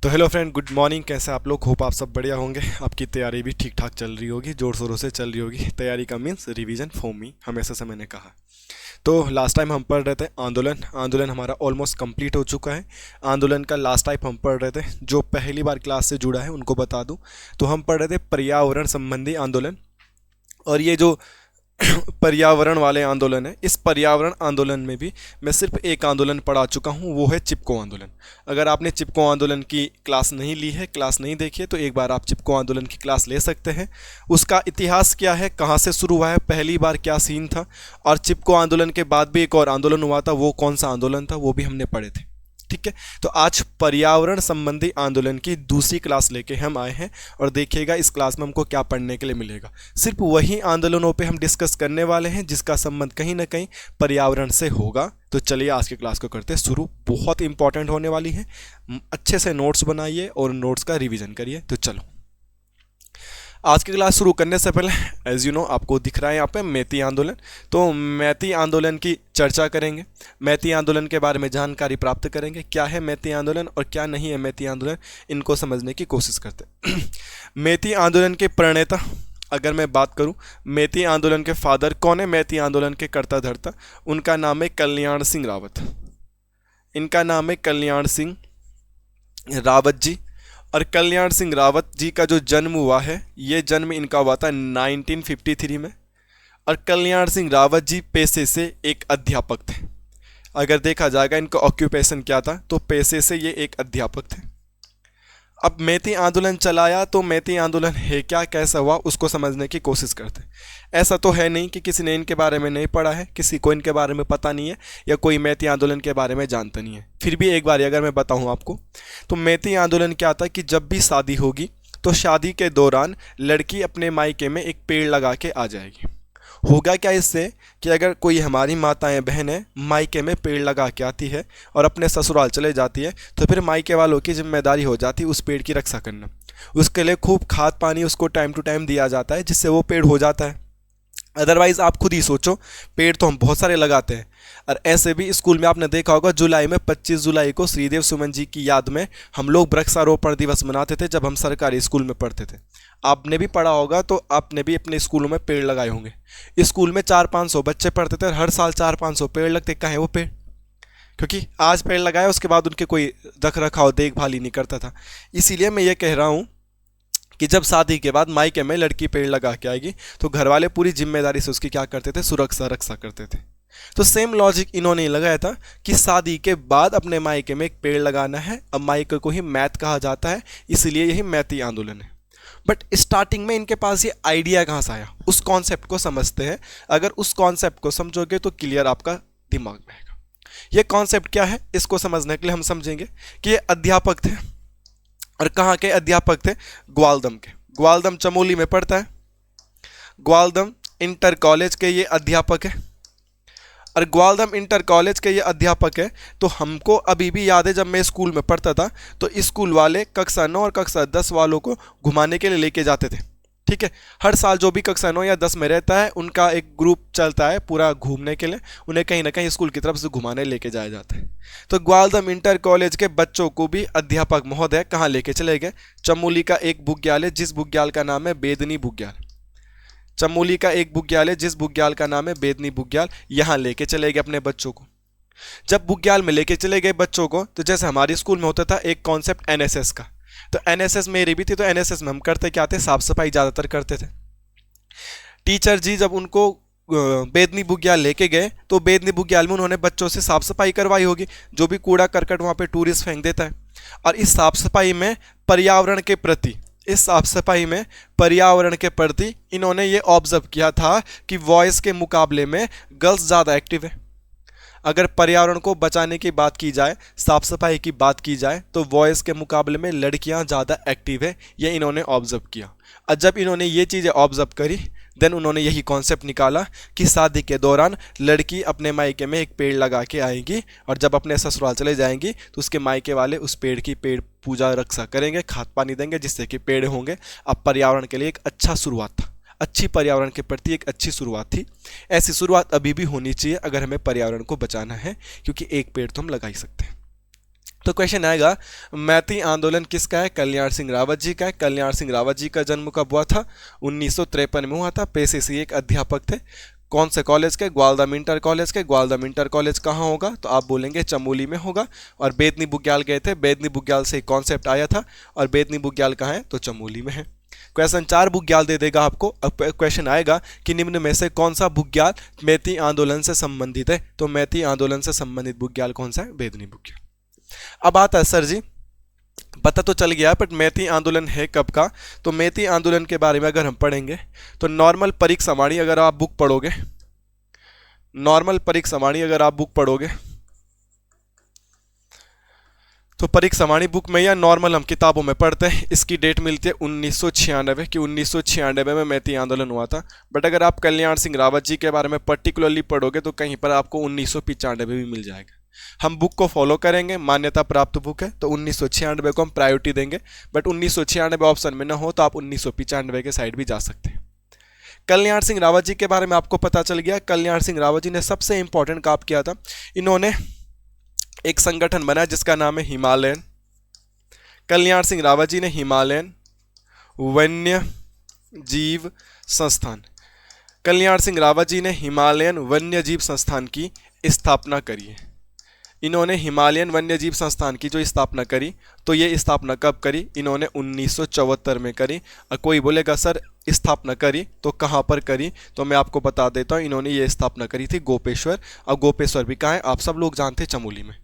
तो hello friend, good morning. कैसे आप लोग? होप आप सब बढ़िया होंगे। आपकी तैयारी भी ठीक ठाक चल रही होगी, ज़ोर शोरों से चल रही होगी। तैयारी का मीन्स रिवीजन फॉर मी, हमेशा से मैंने कहा। तो लास्ट टाइम हम पढ़ रहे थे आंदोलन। आंदोलन हमारा ऑलमोस्ट कंप्लीट हो चुका है। आंदोलन का लास्ट टाइप हम पढ़ रहे थे। जो पहली बार क्लास से जुड़ा है उनको बता दूं, तो हम पढ़ रहे थे पर्यावरण संबंधी आंदोलन। और ये जो पर्यावरण वाले आंदोलन है, इस पर्यावरण आंदोलन में भी मैं सिर्फ एक आंदोलन पढ़ा चुका हूँ, वो है चिपको आंदोलन। अगर आपने चिपको आंदोलन की क्लास नहीं ली है, क्लास नहीं देखी है, तो एक बार आप चिपको आंदोलन की क्लास ले सकते हैं। उसका इतिहास क्या है, कहाँ से शुरू हुआ है, पहली बार क्या सीन था, और चिपको आंदोलन के बाद भी एक और आंदोलन हुआ था, वो कौन सा आंदोलन था, वो भी हमने पढ़े थे। ठीक है, तो आज पर्यावरण संबंधी आंदोलन की दूसरी क्लास लेके हम आए हैं। और देखिएगा इस क्लास में हमको क्या पढ़ने के लिए मिलेगा। सिर्फ वही आंदोलनों पे हम डिस्कस करने वाले हैं जिसका संबंध कहीं ना कहीं पर्यावरण से होगा। तो चलिए आज की क्लास को करते हैं शुरू। बहुत इंपॉर्टेंट होने वाली है। अच्छे से नोट्स बनाइए और नोट्स का रिविजन करिए। तो चलो, आज की क्लास शुरू करने से पहले एज यू नो आपको दिख रहा है यहाँ पे मैती आंदोलन। तो मैती आंदोलन की चर्चा करेंगे, मैती आंदोलन के बारे में जानकारी प्राप्त करेंगे। क्या है मैती आंदोलन और क्या नहीं है मैती आंदोलन, इनको समझने की कोशिश करते हैं। मैती आंदोलन के प्रणेता अगर मैं बात करूं, मैती आंदोलन के फादर कौन है, मैती आंदोलन के कर्ता धर्ता, उनका नाम है कल्याण सिंह रावत। इनका नाम है कल्याण सिंह रावत जी। और कल्याण सिंह रावत जी का जो जन्म हुआ है, ये जन्म इनका हुआ था 1953 में। और कल्याण सिंह रावत जी पेशे से एक अध्यापक थे। अगर देखा जाएगा इनका ऑक्यूपेशन क्या था, तो पेशे से ये एक अध्यापक थे। अब मैती आंदोलन चलाया, तो मैती आंदोलन है क्या, कैसा हुआ, उसको समझने की कोशिश करते हैं। ऐसा तो है नहीं कि किसी ने इनके बारे में नहीं पढ़ा है, किसी को इनके बारे में पता नहीं है, या कोई मैती आंदोलन के बारे में जानता नहीं है। फिर भी एक बार अगर मैं बताऊं आपको, तो मैती आंदोलन क्या था कि जब भी शादी होगी तो शादी के दौरान लड़की अपने मायके में एक पेड़ लगा के आ जाएगी। होगा क्या इससे कि अगर कोई हमारी माताएं बहनें मायके में पेड़ लगा के आती है और अपने ससुराल चले जाती है, तो फिर मायके वालों की जिम्मेदारी हो जाती है उस पेड़ की रक्षा करना। उसके लिए खूब खाद पानी उसको टाइम टू टाइम दिया जाता है, जिससे वो पेड़ हो जाता है। अदरवाइज आप खुद ही सोचो, पेड़ तो हम बहुत सारे लगाते हैं। और ऐसे भी स्कूल में आपने देखा होगा, जुलाई में 25 जुलाई को श्रीदेव सुमन जी की याद में हम लोग वृक्षारोपण दिवस मनाते थे जब हम सरकारी स्कूल में पढ़ते थे। आपने भी पढ़ा होगा, तो आपने भी अपने स्कूलों में पेड़ लगाए होंगे। स्कूल में 400-500 बच्चे पढ़ते थे और हर साल 400-500 पेड़ लगते। कहाँ है वो पेड़? क्योंकि आज पेड़ लगाया, उसके बाद उनके कोई रख रखाव देखभाल ही नहीं करता था। इसीलिए मैं ये कह रहा हूँ कि जब शादी के बाद मायके में लड़की पेड़ लगा के आएगी, तो घर वाले पूरी जिम्मेदारी से उसकी क्या करते थे, सुरक्षा रक्षा करते थे। तो सेम लॉजिक इन्होंने लगाया था कि शादी के बाद अपने मायके में एक पेड़ लगाना है। अब मायके को ही मैत कहा जाता है, इसलिए यही मैती आंदोलन है। बट स्टार्टिंग में इनके पास ये आइडिया कहाँ से आया, उस कॉन्सेप्ट को समझते हैं। अगर उस कॉन्सेप्ट को समझोगे तो क्लियर आपका दिमाग में आएगा। ये कॉन्सेप्ट क्या है, इसको समझने के लिए हम समझेंगे कि ये अध्यापक थे। और कहाँ के अध्यापक थे? ग्वालदम के। ग्वालदम चमोली में पड़ता है। ग्वालदम इंटर कॉलेज के ये अध्यापक है। और ग्वालदम इंटर कॉलेज के ये अध्यापक है। तो हमको अभी भी याद है, जब मैं स्कूल में पढ़ता था तो स्कूल वाले कक्षा 9 और कक्षा 10 वालों को घुमाने के लिए लेके जाते थे। ठीक है, हर साल जो भी कक्षा 9 या 10 में रहता है, उनका एक ग्रुप चलता है पूरा घूमने के लिए। उन्हें कहीं ना कहीं स्कूल की तरफ से घुमाने लेके जाया जाता है। तो ग्वालदम इंटर कॉलेज के बच्चों को भी अध्यापक महोदय कहाँ लेके चले गए? चमोली का एक बुग्याल, जिस बुग्याल का नाम है बेदनी बुग्याल। चमोली का एक बुग्याल है जिस बुग्याल का नाम है बेदनी बुग्याल, यहाँ लेके चले गए अपने बच्चों को। जब बुग्याल में लेके चले गए बच्चों को, तो जैसे हमारे स्कूल में होता था एक कॉन्सेप्ट एनएसएस का, तो एनएसएस मेरी भी थी। तो एनएसएस में हम करते क्या थे, साफ सफाई ज़्यादातर करते थे। टीचर जी जब उनको बेदनी बुग्याल लेके गए, तो बेदनी बुग्याल में उन्होंने बच्चों से साफ सफाई करवाई होगी, जो भी कूड़ा करकट वहाँ पे टूरिस्ट फेंक देता है। और इस साफ सफाई में पर्यावरण के प्रति, इस साफ सफाई में पर्यावरण के प्रति इन्होंने ये ऑब्जर्व किया था कि बॉयज़ के मुकाबले में गर्ल्स ज़्यादा एक्टिव है। अगर पर्यावरण को बचाने की बात की जाए, साफ सफाई की बात की जाए, तो बॉयज़ के मुकाबले में लड़कियां ज़्यादा एक्टिव है, ये इन्होंने ऑब्जर्व किया। और जब इन्होंने ये चीज़ें ऑब्जर्व करी, देन उन्होंने यही कॉन्सेप्ट निकाला कि शादी के दौरान लड़की अपने मायके में एक पेड़ लगा के आएगी, और जब अपने ससुराल चले जाएंगी तो उसके मायके वाले उस पेड़ की पेड़ पूजा रक्षा करेंगे, खाद पानी देंगे, जिससे कि पेड़ होंगे। अब पर्यावरण के लिए एक अच्छा शुरुआत था, अच्छी पर्यावरण के प्रति एक अच्छी शुरुआत थी। ऐसी शुरुआत अभी भी होनी चाहिए अगर हमें पर्यावरण को बचाना है, क्योंकि एक पेड़ तो हम लगा ही सकते हैं। तो क्वेश्चन आएगा मैती आंदोलन किसका है? कल्याण सिंह रावत जी का है। कल्याण सिंह रावत जी का जन्म कब हुआ था? 1953 में हुआ था। पेशे से एक अध्यापक थे। कौन से कॉलेज के? ग्वालदा मिंटर कॉलेज के। ग्वालदा मिंटर कॉलेज कहाँ होगा? तो आप बोलेंगे चमोली में होगा। और बेदनी बुग्याल गए थे, बेदनी बुग्याल से कॉन्सेप्ट आया था। और बेदनी बुग्याल कहाँ है? तो चमोली में है। क्वेश्चन 4 बुग्याल दे देगा आपको। अब क्वेश्चन आएगा कि निम्न में से कौन सा बुग्याल मैती आंदोलन से संबंधित है? तो मैती आंदोलन से संबंधित बुग्याल कौन सा है? बेदनी बुग्याल। अब आता है सर जी, पता तो चल गया बट मैती आंदोलन है कब का? तो मैती आंदोलन के बारे में अगर हम पढ़ेंगे तो नॉर्मल परीक्षा सामाणी अगर आप बुक पढ़ोगे, नॉर्मल परीक्षा सामाणी अगर आप बुक पढ़ोगे तो परीक्षा सामाणी बुक में या नॉर्मल हम किताबों में पढ़ते हैं, इसकी डेट मिलती है 1996 कि 1996 में मैती आंदोलन हुआ था। बट अगर आप कल्याण सिंह रावत जी के बारे में पर्टिकुलरली पढ़ोगे तो कहीं पर आपको 1995 भी मिल जाएगा। हम बुक को फॉलो करेंगे, मान्यता प्राप्त बुक है तो 1996 को हम प्रायोरिटी देंगे। बट 1996 ऑप्शन में ना हो तो आप 1995 के साइड भी जा सकते हैं। कल्याण सिंह रावत जी के बारे में आपको पता चल गया। कल्याण सिंह रावत जी ने सबसे इंपॉर्टेंट काम किया था, इन्होंने एक संगठन बनाया जिसका नाम है हिमालयन। कल्याण सिंह रावत जी ने हिमालयन वन्य जीव संस्थान, कल्याण सिंह रावत जी ने हिमालयन वन्य जीव संस्थान की स्थापना करी है। इन्होंने हिमालयन वन्य जीव संस्थान की जो स्थापना करी, तो ये स्थापना कब करी? इन्होंने 1974 में करी। और कोई बोलेगा सर स्थापना करी तो कहाँ पर करी? तो मैं आपको बता देता हूँ, इन्होंने ये स्थापना करी थी गोपेश्वर। और गोपेश्वर भी कहाँ है? आप सब लोग जानते हैं, चमोली में।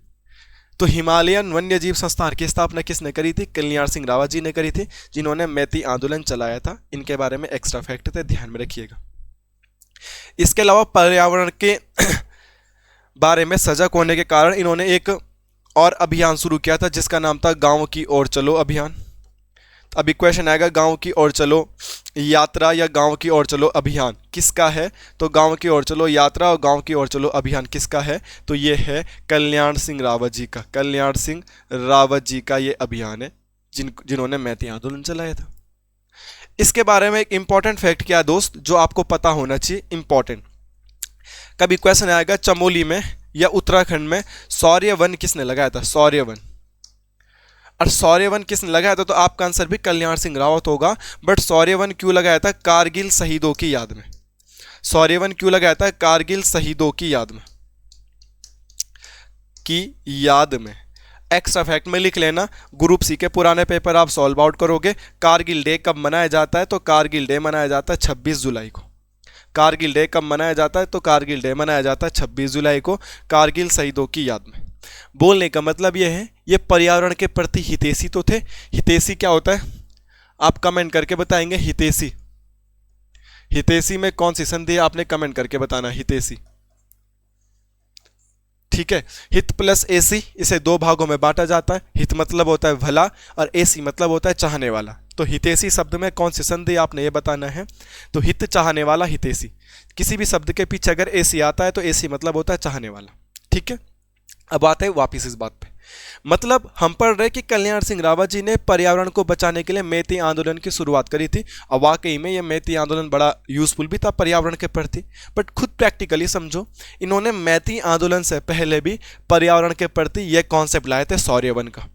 तो हिमालयन वन्य जीव संस्थान की स्थापना किसने करी थी? कल्याण सिंह रावत जी ने करी थी, जिन्होंने मैती आंदोलन चलाया था। इनके बारे में एक्स्ट्रा फैक्ट थे, ध्यान में रखिएगा। इसके अलावा पर्यावरण के बारे में सजग होने के कारण इन्होंने एक और अभियान शुरू किया था जिसका नाम था गांव की ओर चलो अभियान। अभी क्वेश्चन आएगा गांव की ओर चलो यात्रा या गांव की ओर चलो अभियान किसका है? तो गांव की ओर चलो यात्रा और गांव की ओर चलो अभियान किसका है? तो ये है कल्याण सिंह रावत जी का। कल्याण सिंह रावत जी का ये अभियान है जिन्होंने मैती आंदोलन चलाया था। इसके बारे में एक इंपॉर्टेंट फैक्ट क्या है दोस्त, जो आपको पता होना चाहिए, इंपॉर्टेंट। कभी क्वेश्चन आएगा चमोली में या उत्तराखंड में शौर्य वन किसने लगाया था? शौर्य वन। और शौर्य वन किसने लगाया था? तो आपका आंसर भी कल्याण सिंह रावत होगा। बट शौर्य वन क्यों लगाया था? कारगिल शहीदों की याद में। शौर्य वन क्यों लगाया था? कारगिल शहीदों की याद में, एक्स्ट्रा फैक्ट में लिख लेना। ग्रुप सी के पुराने पेपर आप सॉल्व आउट करोगे। कारगिल डे कब मनाया जाता है? तो कारगिल डे मनाया जाता है 26 जुलाई को। कारगिल डे कब मनाया जाता है? तो कारगिल डे मनाया जाता है 26 जुलाई को, कारगिल शहीदों की याद में। बोलने का मतलब यह है, ये पर्यावरण के प्रति हितैषी तो थे। हितैषी क्या होता है? आप कमेंट करके बताएंगे हितैषी। हितैषी में कौन सी संधि है आपने कमेंट करके बताना। हितैषी, ठीक है। हित प्लस एसी, इसे दो भागों में बांटा जाता है। हित मतलब होता है भला और एसी मतलब होता है चाहने वाला। तो हितैषी शब्द में कौन सी संधि आपने ये बताना है। तो हित चाहने वाला हितैषी। किसी भी शब्द के पीछे अगर एसी आता है तो एसी मतलब होता है चाहने वाला, ठीक है। अब आते हैं वापिस इस बात पे। मतलब हम पढ़ रहे कि कल्याण सिंह रावत जी ने पर्यावरण को बचाने के लिए मैती आंदोलन की शुरुआत करी थी। और वाकई में ये मैती आंदोलन बड़ा यूजफुल भी था पर्यावरण के प्रति। बट खुद प्रैक्टिकली समझो, इन्होंने मैती आंदोलन से पहले भी पर्यावरण के प्रति यह कॉन्सेप्ट लाए थे शौर्यवन का।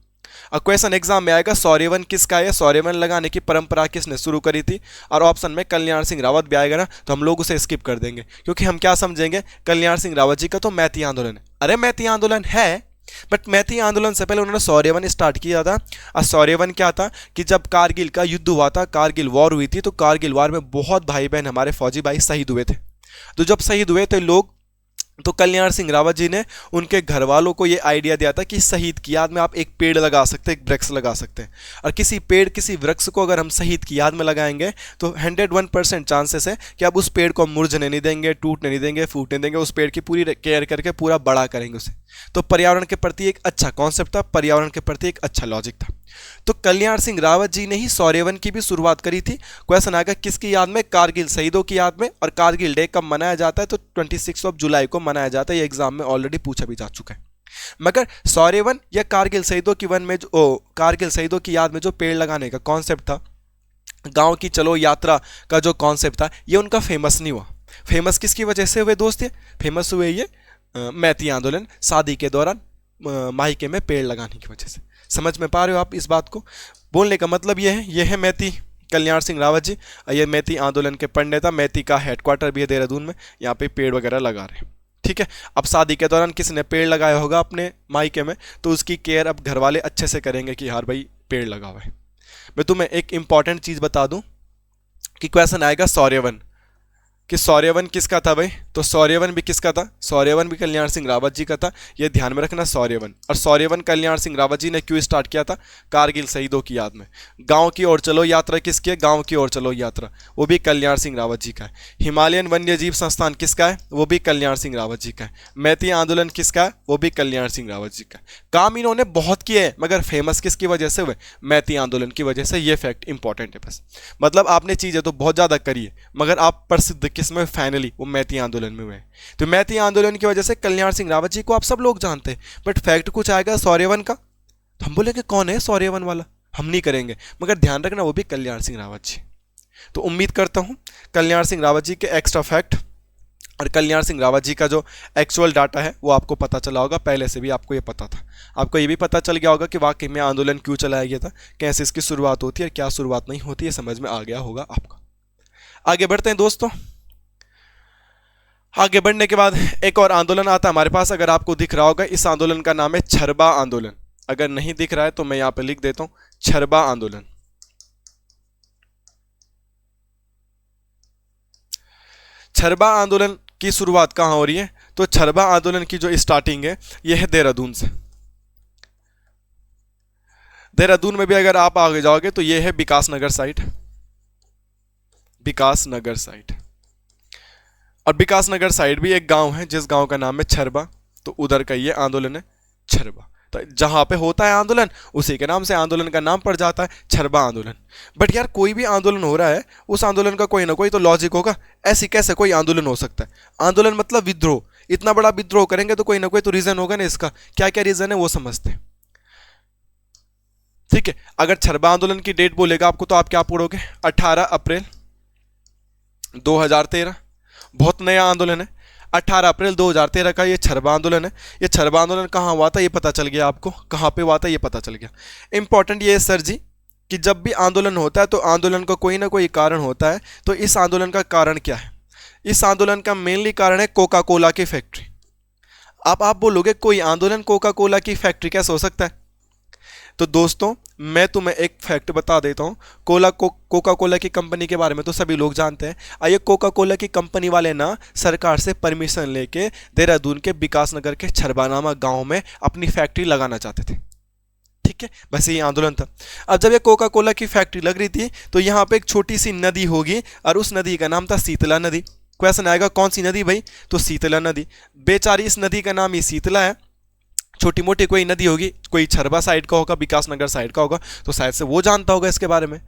और क्वेश्चन एग्जाम में आएगा शौर्यवन किसका है? शौर्यवन लगाने की परंपरा किसने शुरू करी थी? और ऑप्शन में कल्याण सिंह रावत भी आएगा ना, तो हम लोग उसे स्किप कर देंगे, क्योंकि हम क्या समझेंगे, कल्याण सिंह रावत जी का तो मैती आंदोलन है। अरे मैती आंदोलन है, बट मैती आंदोलन से पहले उन्होंने शौर्यवन स्टार्ट किया था। और शौर्यवन क्या था कि जब कारगिल का युद्ध हुआ था, कारगिल वॉर हुई थी, तो कारगिल वॉर में बहुत भाई बहन हमारे फौजी भाई शहीद हुए थे। तो जब शहीद हुए थे लोग, तो कल्याण सिंह रावत जी ने उनके घर वालों को ये आइडिया दिया था कि शहीद की याद में आप एक पेड़ लगा सकते हैं, एक वृक्ष लगा सकते हैं। और किसी पेड़, किसी वृक्ष को अगर हम शहीद की याद में लगाएंगे तो 101% चांसेस है कि आप उस पेड़ को मुरझने नहीं देंगे, टूटने नहीं देंगे, फूटने देंगे। उस पेड़ की पूरी केयर करके पूरा बड़ा करेंगे उसे। तो पर्यावरण के प्रति एक अच्छा कॉन्सेप्ट था, पर्यावरण के प्रति एक अच्छा लॉजिक था। तो कल्याण सिंह रावत जी ने ही शौर्यवन की भी शुरुआत करी थी। क्वेश्चन आएगा किसकी याद में? कारगिल शहीदों की याद में। और कारगिल डे कब मनाया जाता है? तो 26 जुलाई को मनाया जाता है। ये एग्जाम में ऑलरेडी पूछा भी जा चुका है। मगर शौर्यवन या कारगिल शहीदों की वन में कारगिल शहीदों की याद में जो पेड़ लगाने का कॉन्सेप्ट था, गांव की चलो यात्रा का जो कॉन्सेप्ट था, ये उनका फेमस नहीं हुआ। फेमस किसकी वजह से हुए दोस्त? फेमस हुए ये मैती आंदोलन शादी के दौरान। मायके में पेड़ लगाने की वजह से। समझ में पा रहे हो आप इस बात को? बोलने का मतलब ये है मैती कल्याण सिंह रावत जी, ये मैती आंदोलन के पंडित, मैती का हेडक्वार्टर भी है देहरादून में, यहाँ पे पेड़ वगैरह लगा रहे हैं। ठीक है, अब शादी के दौरान किसी ने पेड़ लगाया होगा अपने मायके में, तो उसकी केयर अब घर वाले अच्छे से करेंगे कि यार भाई पेड़ लगा हुआ है। मैं तुम्हें एक इंपॉर्टेंट चीज़ बता दूं कि क्वेश्चन आएगा सौर्यवन, कि सौर्यवन किसका था भाई? तो सौर्यवन भी किसका था? सौर्यवन भी कल्याण सिंह रावत जी का था, ये ध्यान में रखना सौर्यवन। और सौर्यवन कल्याण सिंह रावत जी ने क्यों स्टार्ट किया था? कारगिल शहीदों की याद में। गांव की ओर चलो यात्रा किसकी है? गांव की ओर चलो यात्रा, वो भी कल्याण सिंह रावत जी का है। हिमालयन वन्य जीव संस्थान किसका है? वो भी कल्याण सिंह रावत जी का है। मैती आंदोलन किसका है? वो भी कल्याण सिंह रावत जी का है। काम इन्होंने बहुत किए हैं, मगर फेमस किसकी वजह से हुए? मैती आंदोलन की वजह से। ये फैक्ट इंपॉर्टेंट है बस। मतलब आपने चीज़ें तो बहुत ज़्यादा करी है, मगर आप प्रसिद्ध किस में? फाइनली वो मैती आंदोलन में हुए। तो मैती आंदोलन की वजह से कल्याण सिंह रावत जी को आप सब लोग जानते हैं, बट फैक्ट कुछ आएगा सौर्यवन का, तो हम बोलेंगे कौन है सौर्यवन वाला? हम नहीं करेंगे, मगर ध्यान रखना वो भी कल्याण सिंह रावत जी। तो उम्मीद करता हूं कल्याण सिंह रावत जी के एक्स्ट्रा फैक्ट और कल्याण सिंह रावत जी का जो एक्चुअल डाटा है वो आपको पता चला होगा। पहले से भी आपको ये पता था, आपको ये भी पता चल गया होगा कि वाकई में आंदोलन क्यों चलाया गया था, कैसे इसकी शुरुआत होती है और क्या शुरुआत नहीं होती है, समझ में आ गया होगा आपका। आगे बढ़ते हैं दोस्तों। आगे बढ़ने के बाद एक और आंदोलन आता है हमारे पास, अगर आपको दिख रहा होगा, इस आंदोलन का नाम है छरबा आंदोलन। अगर नहीं दिख रहा है तो मैं यहां पे लिख देता हूं छरबा आंदोलन। छरबा आंदोलन की शुरुआत कहां हो रही है? तो छरबा आंदोलन की जो स्टार्टिंग है यह है देहरादून से। देहरादून में भी अगर आप आगे जाओगे तो यह है विकास नगर साइड, विकास नगर साइड। और विकास नगर साइड भी एक गांव है जिस गांव का नाम है छरबा, तो उधर का ये आंदोलन है छरबा। तो जहां पे होता है आंदोलन उसी के नाम से आंदोलन का नाम पड़ जाता है छरबा आंदोलन। बट यार कोई भी आंदोलन हो रहा है, उस आंदोलन का कोई ना कोई तो लॉजिक होगा। ऐसी कैसे कोई आंदोलन हो सकता है? आंदोलन मतलब विद्रोह, इतना बड़ा विद्रोह करेंगे तो कोई ना कोई तो रीजन होगा ना इसका। क्या क्या रीजन है वो समझते हैं। ठीक है, अगर छरबा आंदोलन की डेट बोलेगा आपको तो आप क्या पढ़ोगे? 18 अप्रैल 2013। बहुत नया आंदोलन है, 18 अप्रैल 2013 का ये छरबा आंदोलन है। ये छरबा आंदोलन कहाँ हुआ था ये पता चल गया आपको, कहाँ पे हुआ था ये पता चल गया। इंपॉर्टेंट ये है सर जी कि जब भी आंदोलन होता है तो आंदोलन का कोई ना कोई कारण होता है। तो इस आंदोलन का कारण क्या है? इस आंदोलन का मेनली कारण है कोका कोला की फैक्ट्री। आप बोलोगे कोई आंदोलन कोका कोला की फैक्ट्री कैसे हो सकता है? तो दोस्तों मैं तुम्हें एक फैक्ट बता देता हूँ। कोका कोला की कंपनी के बारे में तो सभी लोग जानते हैं। आइए, कोका कोला की कंपनी वाले ना सरकार से परमिशन लेके देहरादून के विकास नगर के छरबा नामक गाँव में अपनी फैक्ट्री लगाना चाहते थे। ठीक है, बस ये आंदोलन था। अब जब ये कोका कोला की फैक्ट्री लग रही थी तो यहाँ पे एक छोटी सी नदी होगी और उस नदी का नाम था शीतला नदी। क्वेश्चन आएगा कौन सी नदी भाई? तो शीतला नदी। बेचारी इस नदी का नाम ही शीतला है। छोटी मोटी कोई नदी होगी, कोई छरबा साइड का होगा, विकास नगर साइड का होगा, तो शायद से वो जानता होगा इसके बारे में।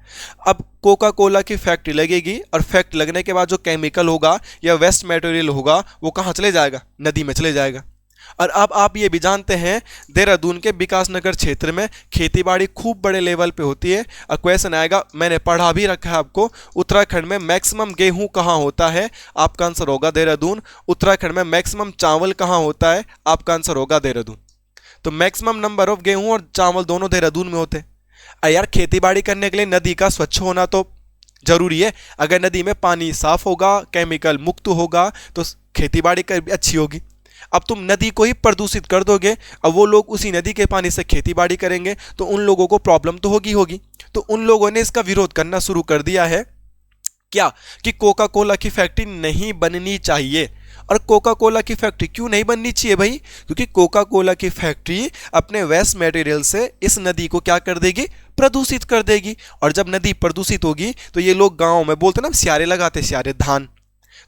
अब कोका कोला की फैक्ट्री लगेगी और फैक्ट्री लगने के बाद जो केमिकल होगा या वेस्ट मटेरियल होगा वो कहाँ चले जाएगा? नदी में चले जाएगा। और अब आप ये भी जानते हैं देहरादून के विकास नगर क्षेत्र में खेतीबाड़ी खूब बड़े लेवल पे होती है। और क्वेश्चन आएगा, मैंने पढ़ा भी रखा है आपको, उत्तराखंड में मैक्सिमम गेहूं कहाँ होता है? आपका आंसर होगा देहरादून। उत्तराखंड में मैक्सिमम चावल कहाँ होता है? आपका आंसर होगा देहरादून। तो मैक्सिमम नंबर ऑफ गेहूं और चावल दोनों देहरादून में होते हैं। यार खेतीबाड़ी करने के लिए नदी का स्वच्छ होना तो जरूरी है। अगर नदी में पानी साफ होगा, केमिकल मुक्त होगा, तो खेतीबाड़ी अच्छी होगी। अब तुम नदी को ही प्रदूषित कर दोगे, अब वो लोग उसी नदी के पानी से खेतीबाड़ी करेंगे तो उन लोगों को प्रॉब्लम तो होगी। तो उन लोगों ने इसका विरोध करना शुरू कर दिया है क्या कि कोका कोला की फैक्ट्री नहीं बननी चाहिए। और कोका कोला की फैक्ट्री क्यों नहीं बननी चाहिए भाई? क्योंकि कोका कोला की फैक्ट्री अपने वेस्ट मटेरियल से इस नदी को क्या कर देगी? प्रदूषित कर देगी। और जब नदी प्रदूषित होगी तो ये लोग गांव में बोलते ना स्यारे लगाते, स्यारे धान।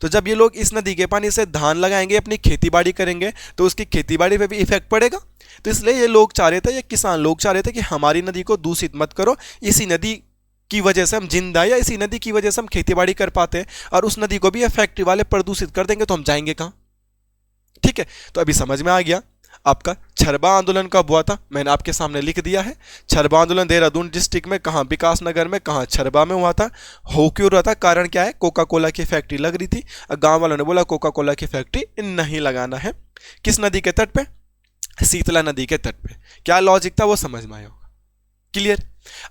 तो जब ये लोग इस नदी के पानी से धान लगाएंगे, अपनी खेतीबाड़ी करेंगे, तो उसकी खेतीबाड़ी पे भी इफेक्ट पड़ेगा। तो इसलिए ये लोग चाह रहे थे, ये किसान लोग चाह रहे थे कि हमारी नदी को दूषित मत करो, इसी नदी की वजह से हम जिंदा, या इसी नदी की वजह से हम खेतीबाड़ी कर पाते हैं, और उस नदी को भी फैक्ट्री वाले प्रदूषित कर देंगे तो हम जाएंगे कहाँ? ठीक है, तो अभी समझ में आ गया आपका छरबा आंदोलन कब हुआ था, मैंने आपके सामने लिख दिया है। छरबा आंदोलन देहरादून डिस्ट्रिक्ट में, कहाँ विकास नगर में, कहाँ छरबा में हुआ था। हो क्यों रहा था? कारण क्या है? कोका कोला की फैक्ट्री लग रही थी। गांव वालों ने बोला कोका कोला की फैक्ट्री नहीं लगाना है। किस नदी के तट पे? शीतला नदी के तट पे। क्या लॉजिक था वो समझ में आया होगा। क्लियर।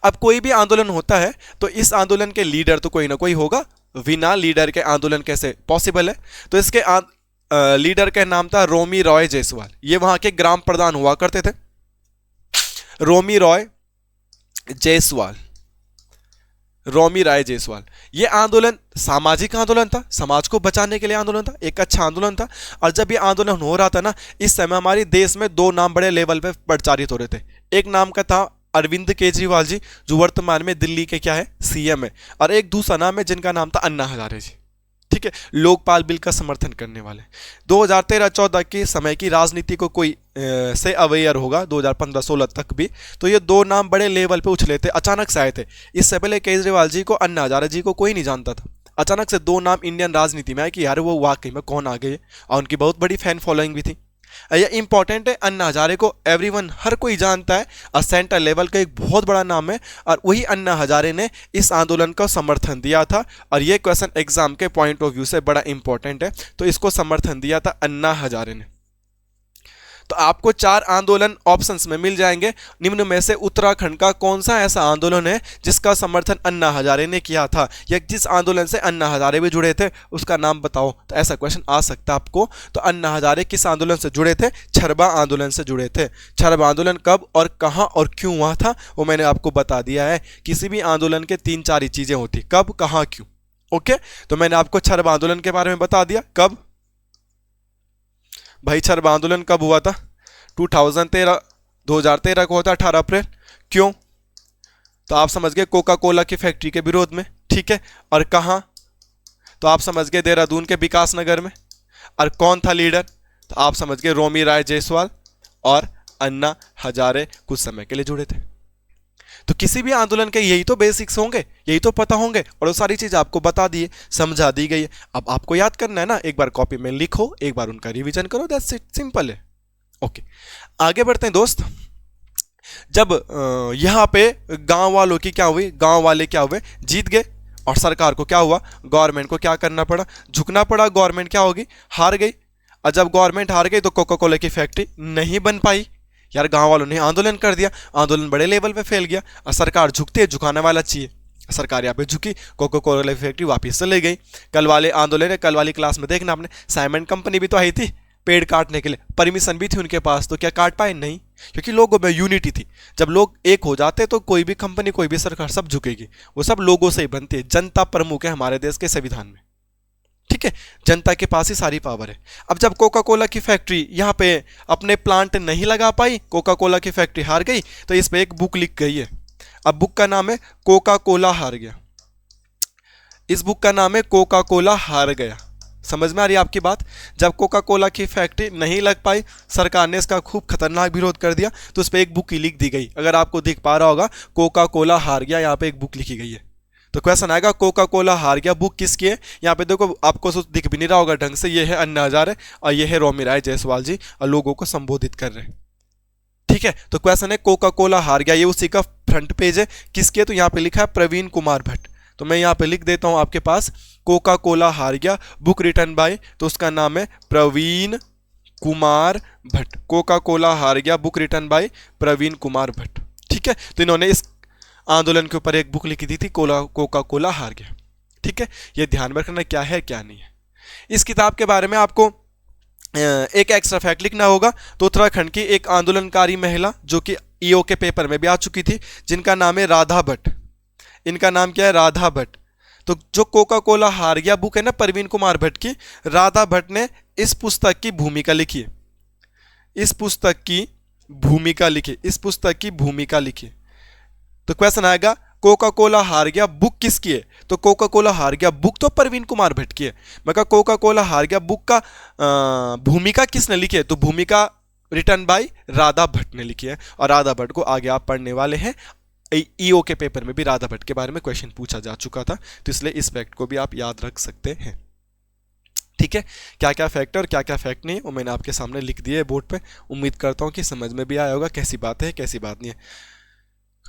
अब कोई भी आंदोलन होता है तो इस आंदोलन के लीडर तो कोई ना कोई होगा, बिना लीडर के आंदोलन कैसे पॉसिबल है। तो इसके लीडर का नाम था रोमी रॉय जायसवाल। ये वहां के ग्राम प्रधान हुआ करते थे, रोमी रॉय जायसवाल। रोमी राय जायसवाल। ये आंदोलन सामाजिक आंदोलन था, समाज को बचाने के लिए आंदोलन था, एक अच्छा आंदोलन था। और जब ये आंदोलन हो रहा था ना, इस समय हमारे देश में दो नाम बड़े लेवल पे प्रचारित हो रहे थे। एक नाम का था अरविंद केजरीवाल जी, जो वर्तमान में दिल्ली के क्या है, सीएम है। और एक दूसरा नाम है जिनका नाम था अन्ना हजारे जी। ठीक है, लोकपाल बिल का समर्थन करने वाले। 2013-14 के समय की राजनीति को कोई से अवेयर होगा, 2015-16 तक भी, तो ये दो नाम बड़े लेवल पे उछले थे, अचानक से आए थे। इससे पहले केजरीवाल जी को, अन्ना हजारे जी को कोई नहीं जानता था। अचानक से दो नाम इंडियन राजनीति में आए कि यार वो वाकई में कौन आ गए, और उनकी बहुत बड़ी फैन फॉलोइंग भी थी। यह इंपॉर्टेंट है, अन्ना हजारे को एवरीवन, हर कोई जानता है, और सेंटर लेवल का एक बहुत बड़ा नाम है। और वही अन्ना हजारे ने इस आंदोलन का समर्थन दिया था। और यह क्वेश्चन एग्जाम के पॉइंट ऑफ व्यू से बड़ा इंपॉर्टेंट है। तो इसको समर्थन दिया था अन्ना हजारे ने। तो आपको 4 आंदोलन ऑप्शंस में मिल जाएंगे। निम्न में से उत्तराखंड का कौन सा ऐसा आंदोलन है जिसका समर्थन अन्ना हजारे ने किया था, या जिस आंदोलन से अन्ना हजारे भी जुड़े थे उसका नाम बताओ। तो ऐसा क्वेश्चन आ सकता है आपको। तो अन्ना हजारे किस आंदोलन से जुड़े थे? छरबा आंदोलन से जुड़े थे। छरबा आंदोलन कब और कहां और क्यों हुआ था वो मैंने आपको बता दिया है। किसी भी आंदोलन के 3-4 ही चीजें होती, कब, कहां, क्यों। ओके, तो मैंने आपको छरबा आंदोलन के बारे में बता दिया। कब भाई छरबा आंदोलन कब हुआ था? 2013 को होता, 18 अप्रैल। क्यों? तो आप समझ गए, कोका कोला की फैक्ट्री के विरोध में। ठीक है, और कहां? तो आप समझ गए, देहरादून के विकास नगर में। और कौन था लीडर? तो आप समझ गए, रोमी राय जायसवाल और अन्ना हजारे कुछ समय के लिए जुड़े थे। तो किसी भी आंदोलन के यही तो बेसिक्स होंगे, यही तो पता होंगे, और वो सारी चीज आपको बता दी, समझा दी गई है। अब आपको याद करना है ना, एक बार कॉपी में लिखो, एक बार उनका रिवीजन करो, दैट्स इट, सिंपल है। ओके, आगे बढ़ते हैं दोस्त। जब यहां पे गांव वालों की क्या हुई, गांव वाले क्या हुए, जीत गए। और सरकार को क्या हुआ, गवर्नमेंट को क्या करना पड़ा, झुकना पड़ा। गवर्नमेंट क्या होगी, हार गई। और जब गवर्नमेंट हार गई तो कोका कोला की फैक्ट्री नहीं बन पाई। यार गांव वालों ने आंदोलन कर दिया, आंदोलन बड़े लेवल पे फैल गया। और सरकार झुकती है, झुकाने वाला चाहिए। सरकार यहाँ पे झुकी, कोका कोला की फैक्ट्री वापस चले गई। कल वाले आंदोलन, कल वाली क्लास में देखना आपने, साइमन कंपनी भी तो आई थी पेड़ काटने के लिए, परमिशन भी थी उनके पास, तो क्या काट पाए? नहीं, क्योंकि लोगों में यूनिटी थी। जब लोग एक हो जाते तो कोई भी कंपनी, कोई भी सरकार सब झुकेगी। वो सब लोगों से ही बनती है। जनता प्रमुख है हमारे देश के संविधान में। ठीक है, जनता के पास ही सारी पावर है। अब जब कोका कोला की फैक्ट्री यहाँ पे अपने प्लांट नहीं लगा पाई, कोका कोला की फैक्ट्री हार गई, तो इस पे एक बुक लिख गई है। अब बुक का नाम है कोका कोला हार गया। इस बुक का नाम है कोका कोला हार गया। समझ में आ रही है आपकी बात? जब कोका कोला की फैक्ट्री नहीं लग पाई, सरकार ने इसका खूब खतरनाक विरोध कर दिया, तो उस पर एक बुक ही लिख दी गई। अगर आपको दिख पा रहा होगा, कोका कोला हार गया, यहाँ पे एक बुक लिखी गई है। तो क्वेश्चन आएगा, कोका कोला हार गया बुक किसकी है? यहाँ पे देखो, आपको दिख भी नहीं रहा होगा ढंग से, ये है अन्ना हजारे और ये है रोमी राय जायसवाल जी, और लोगों को संबोधित कर रहे हैं। ठीक है, तो क्वेश्चन है कोका कोला हार गया, ये उसी का फ्रंट पेज है। किसकी है? तो यहाँ पे लिखा है प्रवीण कुमार भट्ट। तो मैं यहाँ पे लिख देता हूँ आपके पास, कोका कोला हार गया, बुक रिटन बाय, तो उसका नाम है प्रवीण कुमार भट्ट। कोका कोला हार गया, book written by Praveen Kumar Bhatt. ठीक है, तो इन्होंने इस आंदोलन के ऊपर एक बुक लिखी दी थी, कोका कोला हार गया। ठीक है, ये ध्यान में रखना क्या है क्या नहीं है। इस किताब के बारे में आपको एक एक्स्ट्रा फैक्ट लिखना होगा। तो उत्तराखंड की एक आंदोलनकारी महिला, जो कि ईओ के पेपर में भी आ चुकी थी, जिनका नाम है राधा भट्ट। इनका नाम क्या है? राधा भट्ट। तो जो कोका कोला हार गया बुक है ना प्रवीण कुमार भट्ट की, राधा भट्ट ने इस पुस्तक की भूमिका लिखी है। इस पुस्तक की भूमिका लिखी, इस पुस्तक की भूमिका लिखी। तो क्वेश्चन आएगा, कोका कोला हार गया बुक किसकी है? तो कोका कोला हार गया बुक तो प्रवीण कुमार भट्ट की है। मैं कहा कोका कोला हार गया बुक का भूमिका किसने लिखी है? तो भूमिका रिटन बाय राधा भट्ट ने लिखी है। और राधा भट्ट को आगे आप पढ़ने वाले हैं, ईओ के पेपर में भी राधा भट्ट के बारे में क्वेश्चन पूछा जा चुका था, तो इसलिए इस फैक्ट को भी आप याद रख सकते हैं। ठीक है, क्या क्या फैक्ट और क्या क्या फैक्ट नहीं है वो मैंने आपके सामने लिख दिए है बोर्ड पे। उम्मीद करता हूँ कि समझ में भी आया होगा कैसी बात है कैसी बात नहीं है।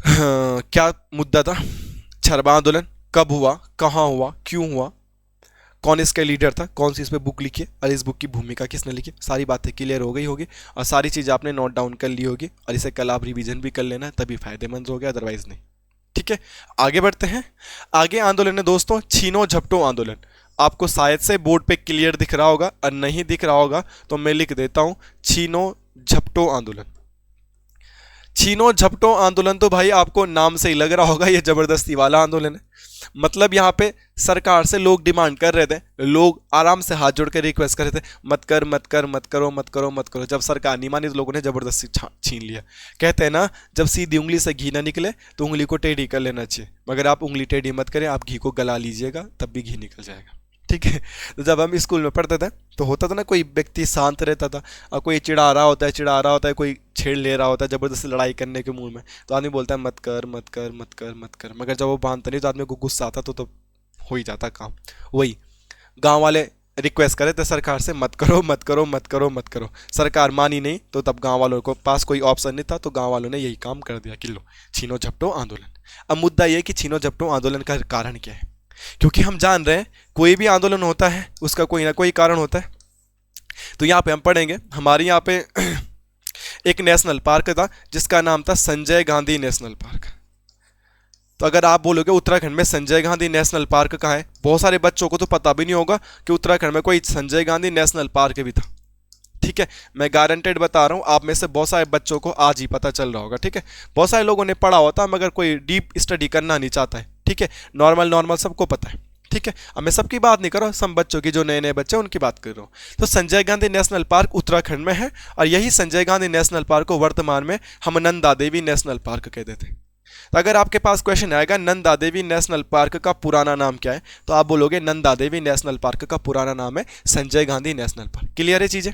क्या मुद्दा था? छरबा आंदोलन कब हुआ, कहाँ हुआ, क्यों हुआ, कौन इसका लीडर था, कौन सी इस पर बुक लिखी है और इस बुक की भूमिका किसने लिखी, सारी बातें क्लियर हो गई होगी और सारी चीज़ आपने नोट डाउन कर ली होगी और इसे कल आप रिवीजन भी कर लेना, तभी फायदेमंद हो गया, अदरवाइज नहीं। ठीक है, आगे बढ़ते हैं। आगे आंदोलन है दोस्तों छीनो झपटो आंदोलन। आपको शायद से बोर्ड पे क्लियर दिख रहा होगा, और नहीं दिख रहा होगा तो मैं लिख देता हूं छीनो झपटो आंदोलन। छीनो झपटो आंदोलन तो भाई आपको नाम से ही लग रहा होगा ये जबरदस्ती वाला आंदोलन है। मतलब यहाँ पे सरकार से लोग डिमांड कर रहे थे, लोग आराम से हाथ जोड़ के रिक्वेस्ट कर रहे थे, मत कर मत कर मत करो मत करो मत करो। जब सरकार नहीं मानी तो लोगों ने जबरदस्ती छीन लिया। कहते हैं ना, जब सीधी उंगली से घी ना निकले तो उंगली को टेढ़ी कर लेना चाहिए, मगर आप उंगली टेढ़ी मत करें, आप घी को गला लीजिएगा तब भी घी निकल जाएगा। ठीक है, तो जब हम स्कूल में पढ़ते थे तो होता था ना, कोई व्यक्ति शांत रहता था और कोई चिढ़ा रहा होता है, कोई छेड़ ले रहा होता है जबरदस्ती लड़ाई करने के मूड में, तो आदमी बोलता है मत कर मत कर मत कर मत कर, मगर जब वो बांधता नहीं तो आदमी को गुस्सा आता तो हो ही जाता काम। वही गांव वाले रिक्वेस्ट करे थे सरकार से, मत करो मत करो मत करो मत करो। सरकार मानी नहीं तो तब गांव वालों को पास कोई ऑप्शन नहीं था, तो गांव वालों ने यही काम कर दिया कि लो छीनो झपटो आंदोलन। अब मुद्दा यह कि छीनो झपटो आंदोलन का कारण क्या है, क्योंकि हम जान रहे हैं कोई भी आंदोलन होता है उसका कोई ना कोई कारण होता है। तो यहाँ पे हम पढ़ेंगे, हमारे यहाँ पे एक नेशनल पार्क था जिसका नाम था संजय गांधी नेशनल पार्क। तो अगर आप बोलोगे उत्तराखंड में संजय गांधी नेशनल पार्क कहाँ है, बहुत सारे बच्चों को तो पता भी नहीं होगा कि उत्तराखंड में कोई संजय गांधी नेशनल पार्क भी था। ठीक है, मैं गारंटेड बता रहा हूँ, आप में से बहुत सारे बच्चों को आज ही पता चल रहा होगा। ठीक है, बहुत सारे लोगों ने पढ़ा होता मगर कोई डीप स्टडी करना नहीं चाहता है। ठीक है, नॉर्मल सबको पता है। ठीक है, अब मैं सबकी बात नहीं कर रहा हूँ, सब बच्चों की, जो नए नए बच्चे उनकी बात कर रहा हूँ। तो संजय गांधी नेशनल पार्क उत्तराखंड में है, और यही संजय गांधी नेशनल पार्क को वर्तमान में हम नंदा देवी नेशनल पार्क कहते थे। तो अगर आपके पास क्वेश्चन आएगा नंदा देवी नेशनल पार्क का पुराना नाम क्या है, तो आप बोलोगे नंदा देवी नेशनल पार्क का पुराना नाम है Sanjay Gandhi national park. Clear है चीजें?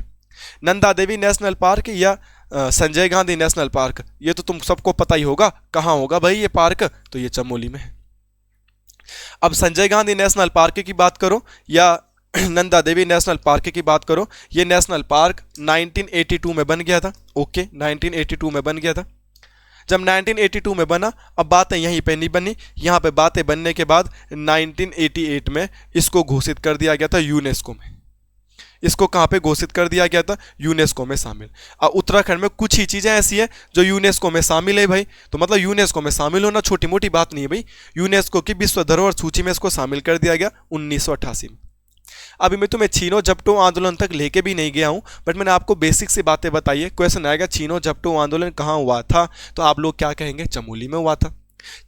नंदा देवी नेशनल पार्क या संजय गांधी नेशनल पार्क, ये तो तुम सबको पता ही होगा। कहाँ होगा भाई ये पार्क, तो ये चमोली में है। अब संजय गांधी नेशनल पार्क की बात करो या नंदा देवी नेशनल पार्क की बात करो, ये नेशनल पार्क 1982 में बन गया था। ओके, 1982 में बन गया था। जब 1982 में बना, अब बातें यहीं पे नहीं बनी, यहाँ पे बातें बनने के बाद 1988 में इसको घोषित कर दिया गया था यूनेस्को में। इसको कहाँ पे घोषित कर दिया गया था? यूनेस्को में शामिल। और उत्तराखंड में कुछ ही चीज़ें ऐसी है जो यूनेस्को में शामिल है भाई। तो मतलब यूनेस्को में शामिल होना छोटी मोटी बात नहीं है भाई। यूनेस्को की विश्व धरोहर सूची में इसको शामिल कर दिया गया 1988 में। अभी मैं तुम्हें छीनो झपटो आंदोलन तक लेके भी नहीं गया हूँ, बट मैंने आपको बेसिक सी बातें बताई है। क्वेश्चन आएगा छीनो झपटो आंदोलन कहाँ हुआ था, तो आप लोग क्या कहेंगे? चमोली में हुआ था।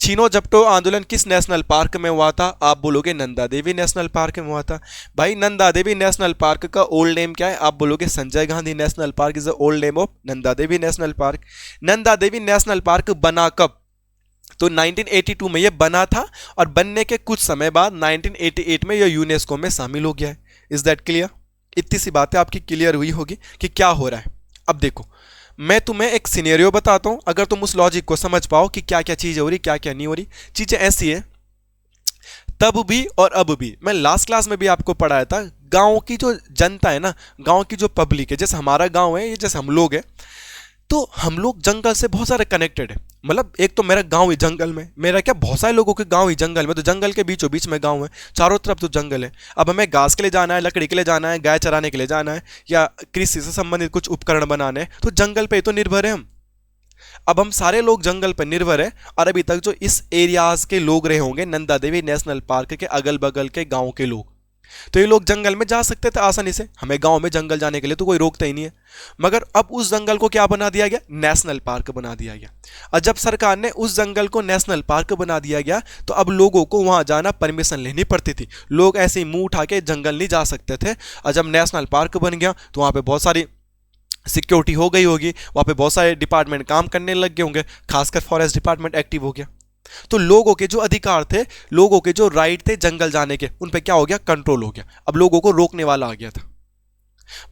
छीनो झपटो आंदोलन किस नेशनल पार्क में हुआ था? आप बोलोगे नंदा देवी नेशनल पार्क में हुआ था। भाई नंदा देवी नेशनल पार्क का ओल्ड नेम क्या है? आप बोलोगे Sanjay Gandhi national park is the old name of Nanda Devi national park. Nanda Devi national park बना कब? तो 1982 में यह बना था, और बनने के कुछ समय बाद 1988 में यह यूनेस्को में शामिल हो गया है। Is that clear? इतनी सी बातें आपकी क्लियर हुई होगी कि क्या हो रहा है। अब देखो, मैं तुम्हें एक सिनेरियो बताता हूं, अगर तुम उस लॉजिक को समझ पाओ कि क्या क्या चीज़ हो रही क्या क्या नहीं हो रही। चीज़ें ऐसी है, तब भी और अब भी। मैं लास्ट क्लास में भी आपको पढ़ाया था, गांव की जो जनता है ना, गांव की जो पब्लिक है, जैसे हमारा गांव है, ये जैसे हम लोग हैं, तो हम लोग जंगल से बहुत सारे कनेक्टेड है। मतलब एक तो मेरा गांव ही जंगल में, मेरा क्या बहुत सारे लोगों के गांव ही जंगल में, तो जंगल के बीचों बीच में गांव है, चारों तरफ तो जंगल है। अब हमें घास के लिए जाना है, लकड़ी के लिए जाना है, गाय चराने के लिए जाना है, या कृषि से संबंधित कुछ उपकरण बनाने हैं, तो जंगल पे ही तो निर्भर है हम। अब हम सारे लोग जंगल पर निर्भर है, और अभी तक जो इस एरियाज के लोग रहे होंगे नंदा देवी नेशनल पार्क के अगल बगल के गाँव के लोग, तो ये लोग जंगल में जा सकते थे आसानी से, हमें गांव में जंगल जाने के लिए तो कोई रोकता ही नहीं है। मगर अब उस जंगल को क्या बना दिया गया? नेशनल पार्क बना दिया गया। और जब सरकार ने उस जंगल को नेशनल पार्क बना दिया गया, तो अब लोगों को वहां जाना परमिशन लेनी पड़ती थी। लोग ऐसे ही मुंह उठा के जंगल नहीं जा सकते थे। और जब नेशनल पार्क बन गया तो वहां पर बहुत सारी सिक्योरिटी हो गई होगी, वहां पे बहुत सारे डिपार्टमेंट काम करने लग गए होंगे, खासकर फॉरेस्ट डिपार्टमेंट एक्टिव हो गया। तो लोगों के जो अधिकार थे, लोगों के जो राइट थे जंगल जाने के, उन पे क्या हो गया? कंट्रोल हो गया। अब लोगों को रोकने वाला आ गया था।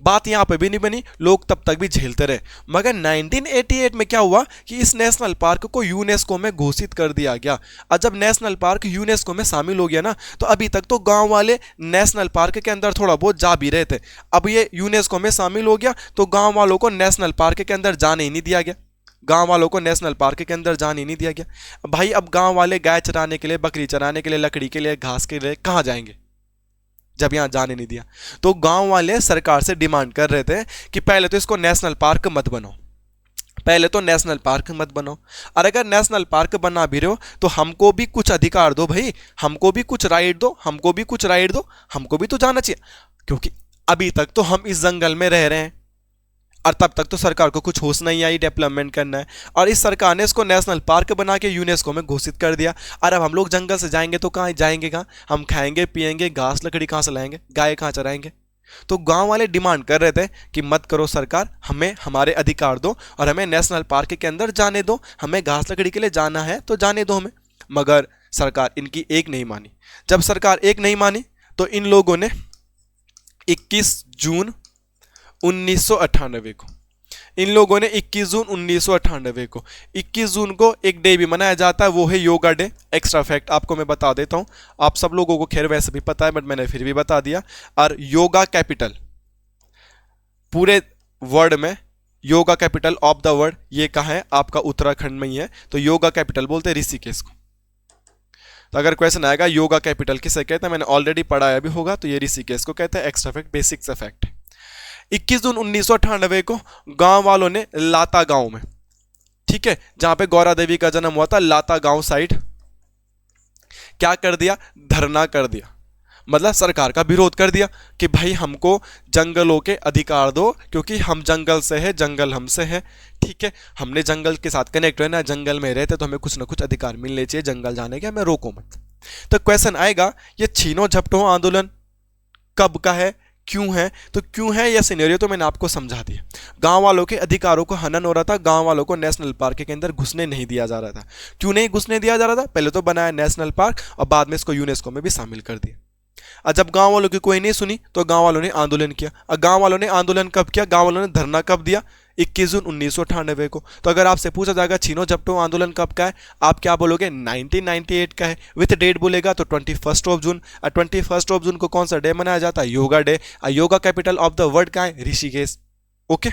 बात यहां पे भी नहीं बनी, लोग तब तक भी झेलते रहे। मगर 1988 में क्या हुआ कि इस नेशनल पार्क को यूनेस्को में घोषित कर दिया गया। और जब नेशनल पार्क यूनेस्को में शामिल हो गया ना, तो अभी तक तो गांव वाले नेशनल पार्क के अंदर थोड़ा बहुत जा भी रहे थे। अब ये यूनेस्को में शामिल हो गया तो गांव वालों को नेशनल पार्क के अंदर जाने ही नहीं दिया गया। गांव वालों को नेशनल पार्क के अंदर जाने नहीं दिया गया। भाई अब गांव वाले गाय चराने के लिए, बकरी चराने के लिए, लकड़ी के लिए, घास के लिए कहाँ जाएंगे? जब यहाँ जाने नहीं दिया। तो गांव वाले सरकार से डिमांड कर रहे थे कि पहले तो इसको नेशनल पार्क मत बनाओ, पहले तो नेशनल पार्क मत बनाओ, और अगर नेशनल पार्क बना भी रहे हो तो हमको भी कुछ अधिकार दो भाई, हमको भी कुछ राइट दो, हमको भी कुछ राइट दो, हमको भी तो जाना चाहिए। क्योंकि अभी तक तो हम इस जंगल में रह रहे हैं और तब तक तो सरकार को कुछ होश नहीं आई डेवलपमेंट करना है, और इस सरकार ने इसको नेशनल पार्क बना के यूनेस्को में घोषित कर दिया। और अब हम लोग जंगल से जाएंगे तो कहाँ जाएंगे, कहाँ हम खाएंगे पिएंगे, घास लकड़ी कहाँ से लाएंगे, गाय कहाँ चराएंगे। तो गांव वाले डिमांड कर रहे थे कि मत करो सरकार, हमें हमारे अधिकार दो और हमें नेशनल पार्क के अंदर जाने दो, हमें घास लकड़ी के लिए जाना है तो जाने दो हमें। मगर सरकार इनकी एक नहीं मानी। जब सरकार एक नहीं मानी तो इन लोगों ने 21 जून 1998 को, इन लोगों ने 21 जून 1998 को, 21 जून को एक डे भी मनाया जाता है, वो है योगा डे। एक्स्ट्रा फैक्ट आपको मैं बता देता हूँ, आप सब लोगों को खैर वैसे भी पता है बट मैंने फिर भी बता दिया। और योगा कैपिटल पूरे वर्ल्ड में, yoga capital of the world ये कहाँ है, आपका उत्तराखंड में ही है। तो योगा कैपिटल बोलते हैं ऋषिकेश को। तो अगर क्वेश्चन आएगा योगा कैपिटल किसे कहते हैं, मैंने ऑलरेडी पढ़ाया भी होगा, तो ये ऋषिकेश को कहते हैं। एक्स्ट्रा फैक्ट, बेसिक सा फैक्ट। 21 जून 1998 को गांव वालों ने लाता गांव में, ठीक है, जहां पे गौरा देवी का जन्म हुआ था, लाता गांव साइड क्या कर दिया, धरना कर दिया। मतलब सरकार का विरोध कर दिया कि भाई हमको जंगलों के अधिकार दो, क्योंकि हम जंगल से है, जंगल हमसे है, ठीक है, हमने जंगल के साथ कनेक्ट हुए ना, जंगल में रहते तो हमें कुछ ना कुछ अधिकार मिलने चाहिए, जंगल जाने के, हमें रोको मत। तो क्वेश्चन आएगा ये छीनो झपटो आंदोलन कब का है, क्यों है, तो क्यों है यह सिनेरियो तो मैंने आपको समझा दिया। गांव वालों के अधिकारों को हनन हो रहा था, गांव वालों को नेशनल पार्क के अंदर घुसने नहीं दिया जा रहा था। क्यों नहीं घुसने दिया जा रहा था, पहले तो बनाया नेशनल पार्क और बाद में इसको यूनेस्को में भी शामिल कर दिया। और जब गांव वालों की कोई नहीं सुनी तो गांव वालों ने आंदोलन किया। और गांव वालों ने आंदोलन कब किया, गांव वालों ने धरना कब दिया, 21 जून 1998 को। तो अगर आपसे पूछा जाएगा छीनो झपटो आंदोलन कब का है, आप क्या बोलोगे, 1998 का है। विथ डेट बोलेगा तो 21 जून। और 21 जून को कौन सा डे मनाया जाता है, योगा डे। और yoga capital of the world का है, ऋषिकेश। ओके,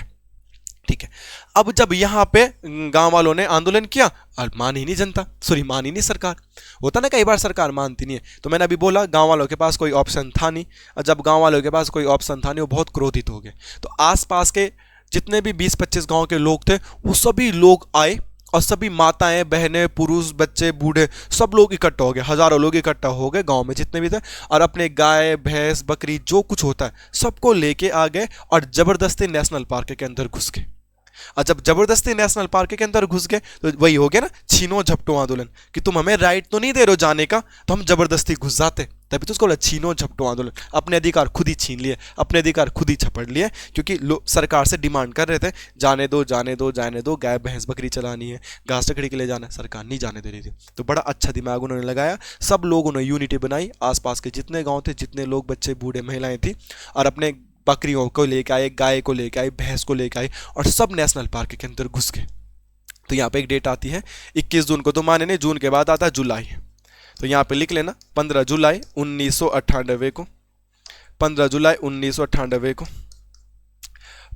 ठीक है। अब जब यहां पे गांव वालों ने आंदोलन किया और मान ही नहीं जनता, सॉरी मान ही नहीं सरकार, होता ना कई बार सरकार मानती नहीं है। तो मैंने अभी बोला गांव वालों के पास कोई ऑप्शन था नहीं, और जब गांव वालों के पास कोई ऑप्शन था नहीं वो बहुत क्रोधित हो गए। तो आसपास के जितने भी 20-25 गांव के लोग थे वो सभी लोग आए, और सभी माताएं बहनें पुरुष बच्चे बूढ़े सब लोग इकट्ठा हो गए, हजारों लोग इकट्ठा हो गए गांव में जितने भी थे, और अपने गाय भैंस बकरी जो कुछ होता है सबको लेके आ गए और जबरदस्ती नेशनल पार्क के अंदर घुस गए। और जब जबरदस्ती नेशनल पार्क के अंदर घुस गए तो वही हो गया ना छीनो झपटो आंदोलन, कि तुम हमें राइट तो नहीं दे रहे हो जाने का, तो हम जबरदस्ती घुस जाते। तभी तो उसको छीनो झपटो आंदोलन, अपने अधिकार खुद ही छीन लिए, अपने अधिकार खुद ही झपट लिए, क्योंकि सरकार से डिमांड कर रहे थे जाने दो जाने दो जाने दो, गाय भैंस बकरी चलानी है, घास लकड़ी के लिए जाना है, सरकार नहीं जाने दे रही थी। तो बड़ा अच्छा दिमाग उन्होंने लगाया, सब लोगों ने यूनिटी बनाई, आसपास के जितने गाँव थे, जितने लोग बच्चे बूढ़े महिलाएं थी, और अपने बकरियों को लेकर आए, गाय को लेकर आए, भैंस को लेकर आए, और सब नेशनल पार्क के अंदर घुस गए। तो यहाँ पे एक डेट आती है 21 जून को, तो माने नहीं, जून के बाद आता है जुलाई। तो यहाँ पे लिख लेना 15 जुलाई 1998 को, 15 जुलाई 1998 को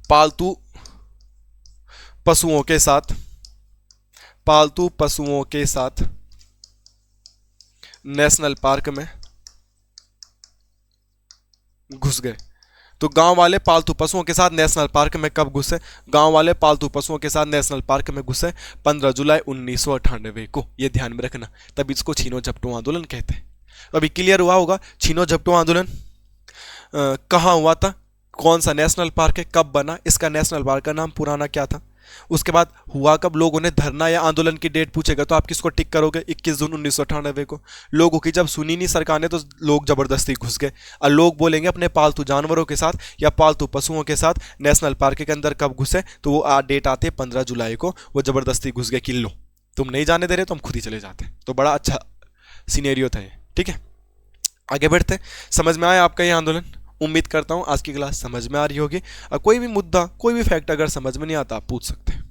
पालतू पशुओं के साथ, पालतू पशुओं के साथ नेशनल पार्क में घुस गए। तो गांव वाले पालतू पशुओं के साथ नेशनल पार्क में कब घुसे, गांव वाले पालतू पशुओं के साथ नेशनल पार्क में घुसे 15 जुलाई 1998 को, ये ध्यान में रखना। तभी इसको छीनो झपटो आंदोलन कहते हैं। अभी क्लियर हुआ होगा छीनो झपटो आंदोलन कहाँ हुआ था, कौन सा नेशनल पार्क है, कब बना, इसका नेशनल पार्क का नाम पुराना क्या था, उसके बाद हुआ कब, लोगों ने धरना या आंदोलन की डेट पूछेगा तो आप किसको टिक करोगे, 21 जून 1998 को। लोगों की जब सुनी नहीं सरकार ने तो लोग जबरदस्ती घुस गए। और लोग बोलेंगे अपने पालतू जानवरों के साथ या पालतू पशुओं के साथ नेशनल पार्क के अंदर कब घुसे, तो वो डेट आती है 15 जुलाई को, वो जबरदस्ती घुस गए कि लो तुम नहीं जाने दे रहे तो हम खुद ही चले जाते। तो बड़ा अच्छा सीनेरियो था ये, ठीक है। आगे बढ़ते, समझ में आया आपका ये आंदोलन, उम्मीद करता हूँ आज की क्लास समझ में आ रही होगी। और कोई भी मुद्दा कोई भी फैक्ट अगर समझ में नहीं आता आप पूछ सकते हैं।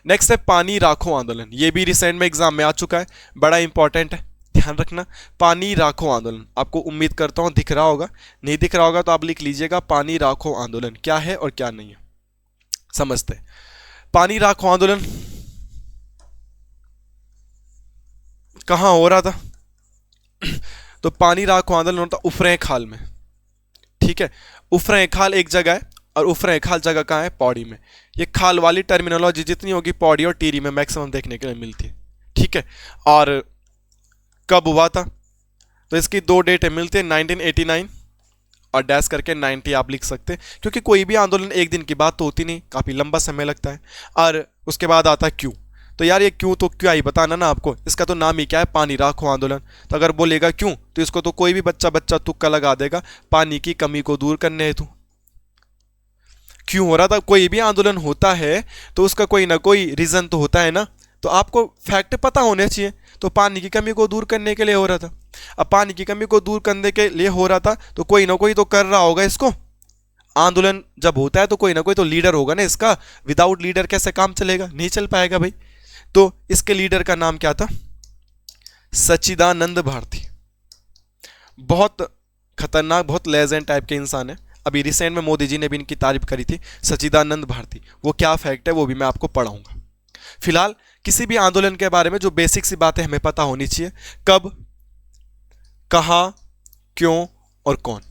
नेक्स्ट है पानी राखो आंदोलन, ये भी रिसेंट में एग्जाम में आ चुका है, बड़ा इंपॉर्टेंट है, ध्यान रखना। पानी राखो आंदोलन आपको उम्मीद करता हूँ दिख रहा होगा, नहीं दिख रहा होगा तो आप लिख लीजिएगा पानी राखो आंदोलन क्या है और क्या नहीं है, समझते हैं। पानी राखो आंदोलन कहाँ हो रहा था तो पानी राखो आंदोलन होता उफरे खाल में, ठीक है, उफरे खाल एक जगह है और उफरे खाल जगह कहाँ है, पौड़ी में। ये खाल वाली टर्मिनोलॉजी जितनी होगी पौड़ी और टिहरी में मैक्सिमम देखने के लिए मिलती है। ठीक है, और कब हुआ था, तो इसकी दो डेटें मिलती है, 1989 और डैश करके 90 आप लिख सकते हैं, क्योंकि कोई भी आंदोलन एक दिन की बात तो होती नहीं, काफ़ी लंबा समय लगता है। और उसके बाद आता है क्यों, तो यार ये क्यों तो क्या ही बताना ना आपको, इसका तो नाम ही क्या है, पानी राखो आंदोलन। तो अगर बोलेगा क्यों तो इसको तो कोई भी बच्चा तुक्का लगा देगा, पानी की कमी को दूर करने हेतु। क्यों हो रहा था, कोई भी आंदोलन होता है तो उसका कोई ना कोई रीजन तो होता है ना, तो आपको फैक्ट पता होने चाहिए। तो पानी की कमी को दूर करने के लिए हो रहा था। अब पानी की कमी को दूर करने के लिए हो रहा था तो कोई ना कोई तो कर रहा होगा इसको। आंदोलन जब होता है तो कोई ना कोई तो लीडर होगा ना इसका, विदाउट लीडर कैसे काम चलेगा, नहीं चल पाएगा भाई। तो इसके लीडर का नाम क्या था, सच्चिदानंद भारती। बहुत खतरनाक, बहुत लेजेंड टाइप के इंसान है। अभी रिसेंट में मोदी जी ने भी इनकी तारीफ करी थी, सच्चिदानंद भारती। वो क्या फैक्ट है वो भी मैं आपको पढ़ाऊंगा। फिलहाल किसी भी आंदोलन के बारे में जो बेसिक सी बातें हमें पता होनी चाहिए, कब, कहां, क्यों और कौन।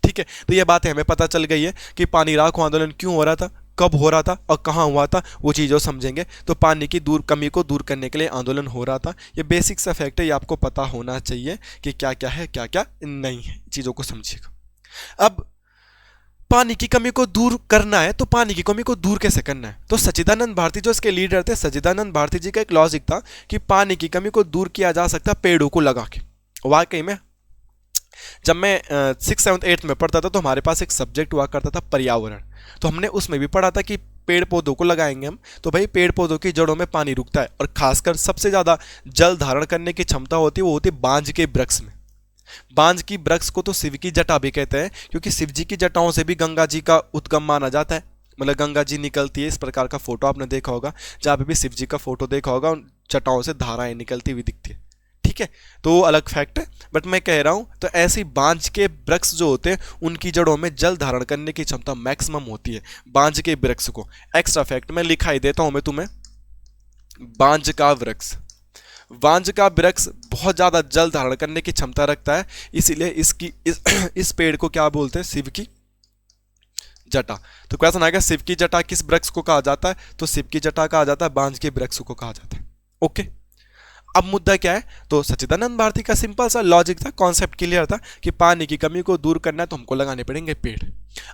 ठीक है, तो ये बातें हमें पता चल गई है कि पानी राखो आंदोलन क्यों हो रहा था, कब हो रहा था और कहाँ हुआ था, वो चीज़ जो समझेंगे तो पानी की कमी को दूर करने के लिए आंदोलन हो रहा था। ये बेसिक सा फैक्ट है, ये आपको पता होना चाहिए कि क्या क्या है क्या क्या नहीं है, चीज़ों को समझिएगा। अब पानी की कमी को दूर करना है तो पानी की कमी को दूर कैसे करना है, तो सच्चिदानंद भारती जो इसके लीडर थे, सच्चिदानंद भारती जी का एक लॉजिक था कि पानी की कमी को दूर किया जा सकता पेड़ों को लगा के। वाकई में जब मैं 6, 7, 8 में पढ़ता था तो हमारे पास एक सब्जेक्ट हुआ करता था पर्यावरण, तो हमने उसमें भी पढ़ा था कि पेड़ पौधों को लगाएंगे हम तो भाई पेड़ पौधों की जड़ों में पानी रुकता है, और खासकर सबसे ज़्यादा जल धारण करने की क्षमता होती है वो होती है बांज के वृक्ष में। बांज की वृक्ष को तो शिव की जटा भी कहते हैं, क्योंकि शिव जी की जटाओं से भी गंगा जी का उद्गम माना जाता है। मतलब गंगा जी निकलती है, इस प्रकार का फोटो आपने देखा होगा, जहाँ पे भी शिव जी का फोटो देखा होगा, उन जटाओं से धाराएं निकलती हुई दिखती है। ठीक है, तो वो अलग फैक्ट है, बट मैं कह रहा हूं तो ऐसी बांज के वृक्ष जो होते हैं उनकी जड़ों में जल धारण करने की क्षमता मैक्सिमम होती है बांज के वृक्ष को। एक्स्ट्रा फैक्ट मैं लिखाई देता हूं मैं तुम्हें, बांज का वृक्ष, बांज का वृक्ष बहुत ज्यादा जल धारण करने की क्षमता रखता है, इसीलिए इस पेड़ को क्या बोलते हैं, शिव की जटा। तो क्वेश्चन आएगा शिव की जटा किस वृक्ष को कहा जाता है, तो शिव की जटा कहा जाता है, बांज के वृक्ष को कहा जाता है। ओके, अब मुद्दा क्या है, तो सच्चिदानंद भारती का सिंपल सा लॉजिक था, कॉन्सेप्ट क्लियर था कि पानी की कमी को दूर करना है तो हमको लगाने पड़ेंगे पेड़।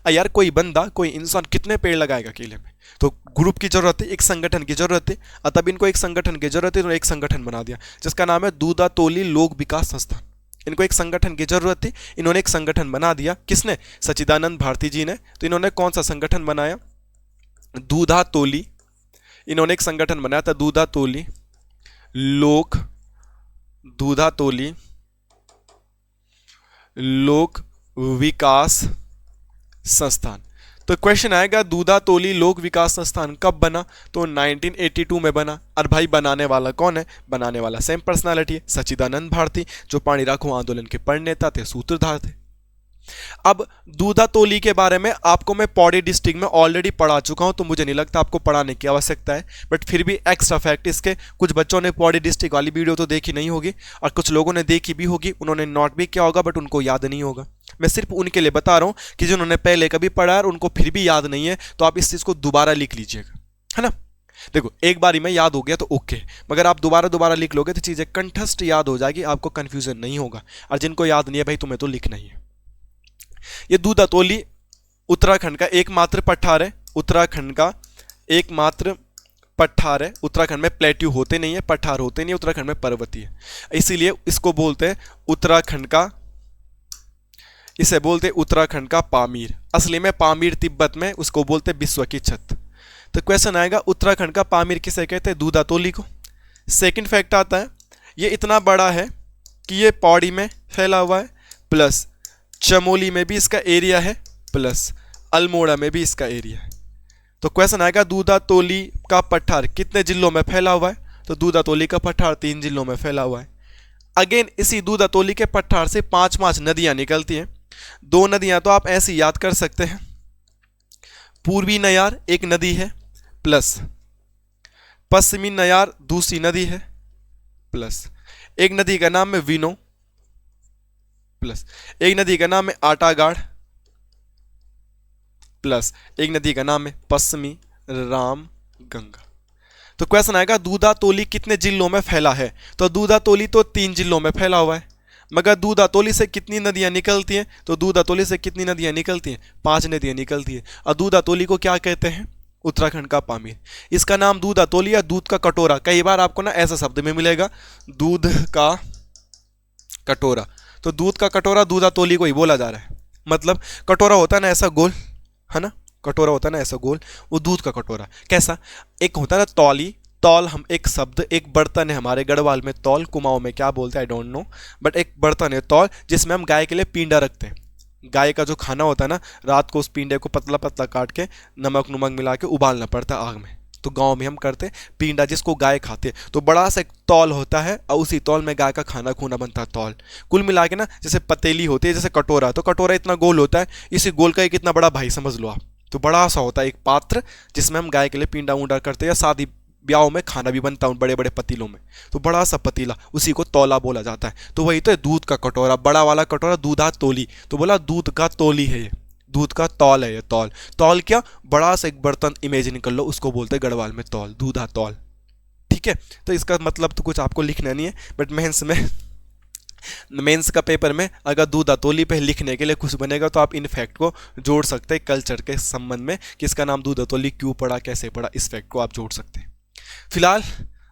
यार कोई बंदा, कोई इंसान कितने पेड़ लगाएगा अकेले में, तो ग्रुप की जरूरत है, एक संगठन की जरूरत है। तब इनको एक संगठन की जरूरत है तो एक संगठन बना दिया जिसका नाम है दूधा तोली लोक विकास संस्थान। इनको एक संगठन की जरूरत थी, इन्होंने एक संगठन बना दिया, किसने, सच्चिदानंद भारती जी ने। तो इन्होंने कौन सा संगठन बनाया, दूधा तोली, इन्होंने एक संगठन बनाया था दूधा तोली लोक, दूधा तोली लोक विकास संस्थान। तो क्वेश्चन आएगा दूधा तोली लोक विकास संस्थान कब बना, तो 1982 में बना। और भाई बनाने वाला कौन है, बनाने वाला सेम पर्सनालिटी है, सच्चिदानंद भारती, जो पानी राखो आंदोलन के प्रणेता थे, सूत्रधार थे। अब दूधा तोली के बारे में आपको मैं पौड़ी डिस्ट्रिक्ट में ऑलरेडी पढ़ा चुका हूं, तो मुझे नहीं लगता आपको पढ़ाने की आवश्यकता है, बट फिर भी एक्स्ट्रा फैक्ट इसके, कुछ बच्चों ने पौड़ी डिस्ट्रिक्ट वाली वीडियो तो देखी नहीं होगी और कुछ लोगों ने देखी भी होगी, उन्होंने नोट भी किया होगा बट उनको याद नहीं होगा। मैं सिर्फ उनके लिए बता रहा हूं कि जिन्होंने पहले कभी पढ़ा और उनको फिर भी याद नहीं है, तो आप इस चीज को दोबारा लिख लीजिएगा, है ना। देखो एक बारी में याद हो गया तो ओके, मगर आप दोबारा लिख लोगे तो चीजें कंठस्थ याद हो जाएगी, आपको कंफ्यूजन नहीं होगा। और जिनको याद नहीं है भाई तुम्हें तो लिखना ही है। ये दूधा तोली उत्तराखंड का एकमात्र पठार है, उत्तराखंड का एकमात्र पठार है। उत्तराखंड में प्लेट्यू होते नहीं है, पठार होते नहीं है, उत्तराखंड में पर्वतीय है, इसीलिए इसको बोलते हैं उत्तराखंड का, इसे बोलते हैं उत्तराखंड का पामीर। असली में पामीर तिब्बत में उसको बोलते हैं विश्व की छत। तो क्वेश्चन आएगा उत्तराखंड का पामीर किसे कहते हैं, दूधा तोली को। सेकंड फैक्ट आता है, ये इतना बड़ा है कि ये पौड़ी में फैला हुआ है, प्लस चमोली में भी इसका एरिया है, प्लस अल्मोड़ा में भी इसका एरिया है। तो क्वेश्चन आएगा दूधा तोली का पठार कितने जिलों में फैला हुआ है, तो दूधा तोली का पठार 3 जिलों में फैला हुआ है। अगेन इसी दूधा तोली के पठार से 5 नदियां निकलती हैं। 2 नदियां तो आप ऐसे याद कर सकते हैं, पूर्वी नयार एक नदी है, प्लस पश्चिमी नयार दूसरी नदी है, प्लस एक नदी का नाम है विनो, प्लस एक नदी का नाम है आटागाड़, प्लस एक नदी का नाम है पश्चिमी राम गंगा। तो क्वेश्चन आएगा दूधा तोली कितने जिलों में फैला है। तो दूधा तोली तो 3 जिलों में फैला हुआ है, मगर दूधा तोली से कितनी नदियां निकलती हैं। तो दूधा तोली से कितनी नदियां निकलती हैं, 5 नदियां निकलती हैं। और दूधा तोली को क्या कहते हैं, उत्तराखंड का पामीर। इसका नाम दूधा तोली या दूध का कटोरा, कई बार आपको ना ऐसा शब्द में मिलेगा, दूध का कटोरा। तो दूध का कटोरा दूधा तोली को ही बोला जा रहा है। मतलब कटोरा होता है ना ऐसा गोल, है ना, कटोरा होता है ना ऐसा गोल, वो दूध का कटोरा कैसा। एक होता है ना तौली, तौल हम एक शब्द, एक बर्तन है हमारे गढ़वाल में तौल, कुमाऊं में क्या बोलते हैं आई डोंट नो, बट एक बर्तन है तौल जिसमें हम गाय के लिए पींडा रखते हैं। गाय का जो खाना होता है ना, रात को उस पींडे को पतला पतला काट के नमक नुमक मिला के उबालना पड़ता है आग में। तो गांव में हम करते पींडा जिसको गाय खाते हैं। तो बड़ा सा एक तौल होता है और उसी तौल में गाय का खाना खूना बनता है तौल। कुल मिला के ना जैसे पतीली होती है, जैसे कटोरा, तो कटोरा इतना गोल होता है, इसी गोल का एक इतना बड़ा भाई समझ लो आप। तो बड़ा सा होता है एक पात्र जिसमें हम गाय के लिए पींडा ऊंडा करते हैं, या शादी ब्याहों में खाना भी बनता है बड़े बड़े पतीलों में। तो बड़ा सा पतीला, उसी को तौला बोला जाता है। तो वही तो है दूध का कटोरा, बड़ा वाला कटोरा दूधा तोली। तो बोला दूध का तोली है ये, दूध का तौल है ये, तौल। तौल क्या, बड़ा सा एक बर्तन इमेजिन कर लो, उसको बोलते हैं गढ़वाल में तौल, दूधा तौल। ठीक है, तो इसका मतलब तो कुछ आपको लिखना नहीं है, बट मेंस का पेपर में अगर दूधा तोली पे लिखने के लिए कुछ बनेगा तो आप इन फैक्ट को जोड़ सकते हैं कल्चर के संबंध में, कि इसका नाम दूधा तोली क्यों पड़ा, कैसे पड़ा, इस फैक्ट को आप जोड़ सकते हैं। फिलहाल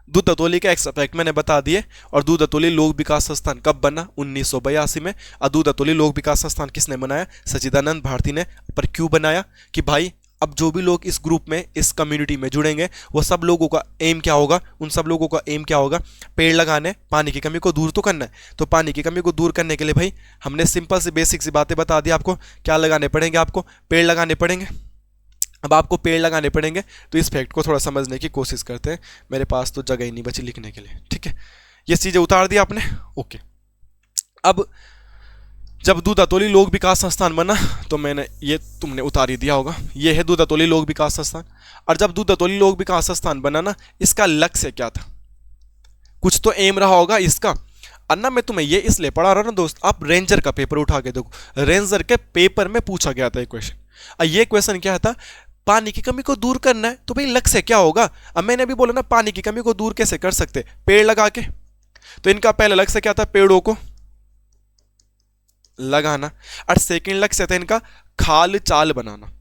दूधा तोली का एक्सपेक्ट मैंने बता दिए। और दूधा तोली लोक विकास संस्थान कब बना, 1982 में। और दूधा तोली लोक विकास संस्थान किसने बनाया, सच्चिदानंद भारती ने। पर क्यों बनाया, कि भाई अब जो भी लोग इस ग्रुप में, इस कम्युनिटी में जुड़ेंगे, वो सब लोगों का एम क्या होगा, उन सब लोगों का एम क्या होगा, पेड़ लगाने, पानी की कमी को दूर तो करना है। तो पानी की कमी को दूर करने के लिए भाई हमने सिंपल सी बेसिक सी बातें बता दी आपको। क्या लगाने पड़ेंगे, आपको पेड़ लगाने पड़ेंगे। अब आपको पेड़ लगाने पड़ेंगे, तो इस फैक्ट को थोड़ा समझने की कोशिश करते हैं। मेरे पास तो जगह ही नहीं बची लिखने के लिए, ठीक है। ये चीज़ें उतार दी आपने, ओके। अब जब दूधा तोली लोक विकास संस्थान बना, तो मैंने ये तुमने उतार ही दिया होगा, ये है दूधा तोली लोक विकास संस्थान। और जब दूधा तोली लोक विकास संस्थान बना ना, इसका लक्ष्य क्या था, कुछ तो एम रहा होगा इसका। अन्ना मैं तुम्हें ये इसलिए पढ़ा रहा हूं ना दोस्त, आप रेंजर का पेपर उठा के देखो, रेंजर के पेपर में पूछा गया था ये क्वेश्चन। और ये क्वेश्चन क्या था, पानी की कमी को दूर करना है, तो भाई लक्ष्य क्या होगा। अब मैंने भी बोला ना, पानी की कमी को दूर कैसे कर सकते, पेड़ लगा के। तो इनका पहला लक्ष्य क्या था, पेड़ों को लगाना। और सेकंड लक्ष्य था इनका खाल चाल बनाना।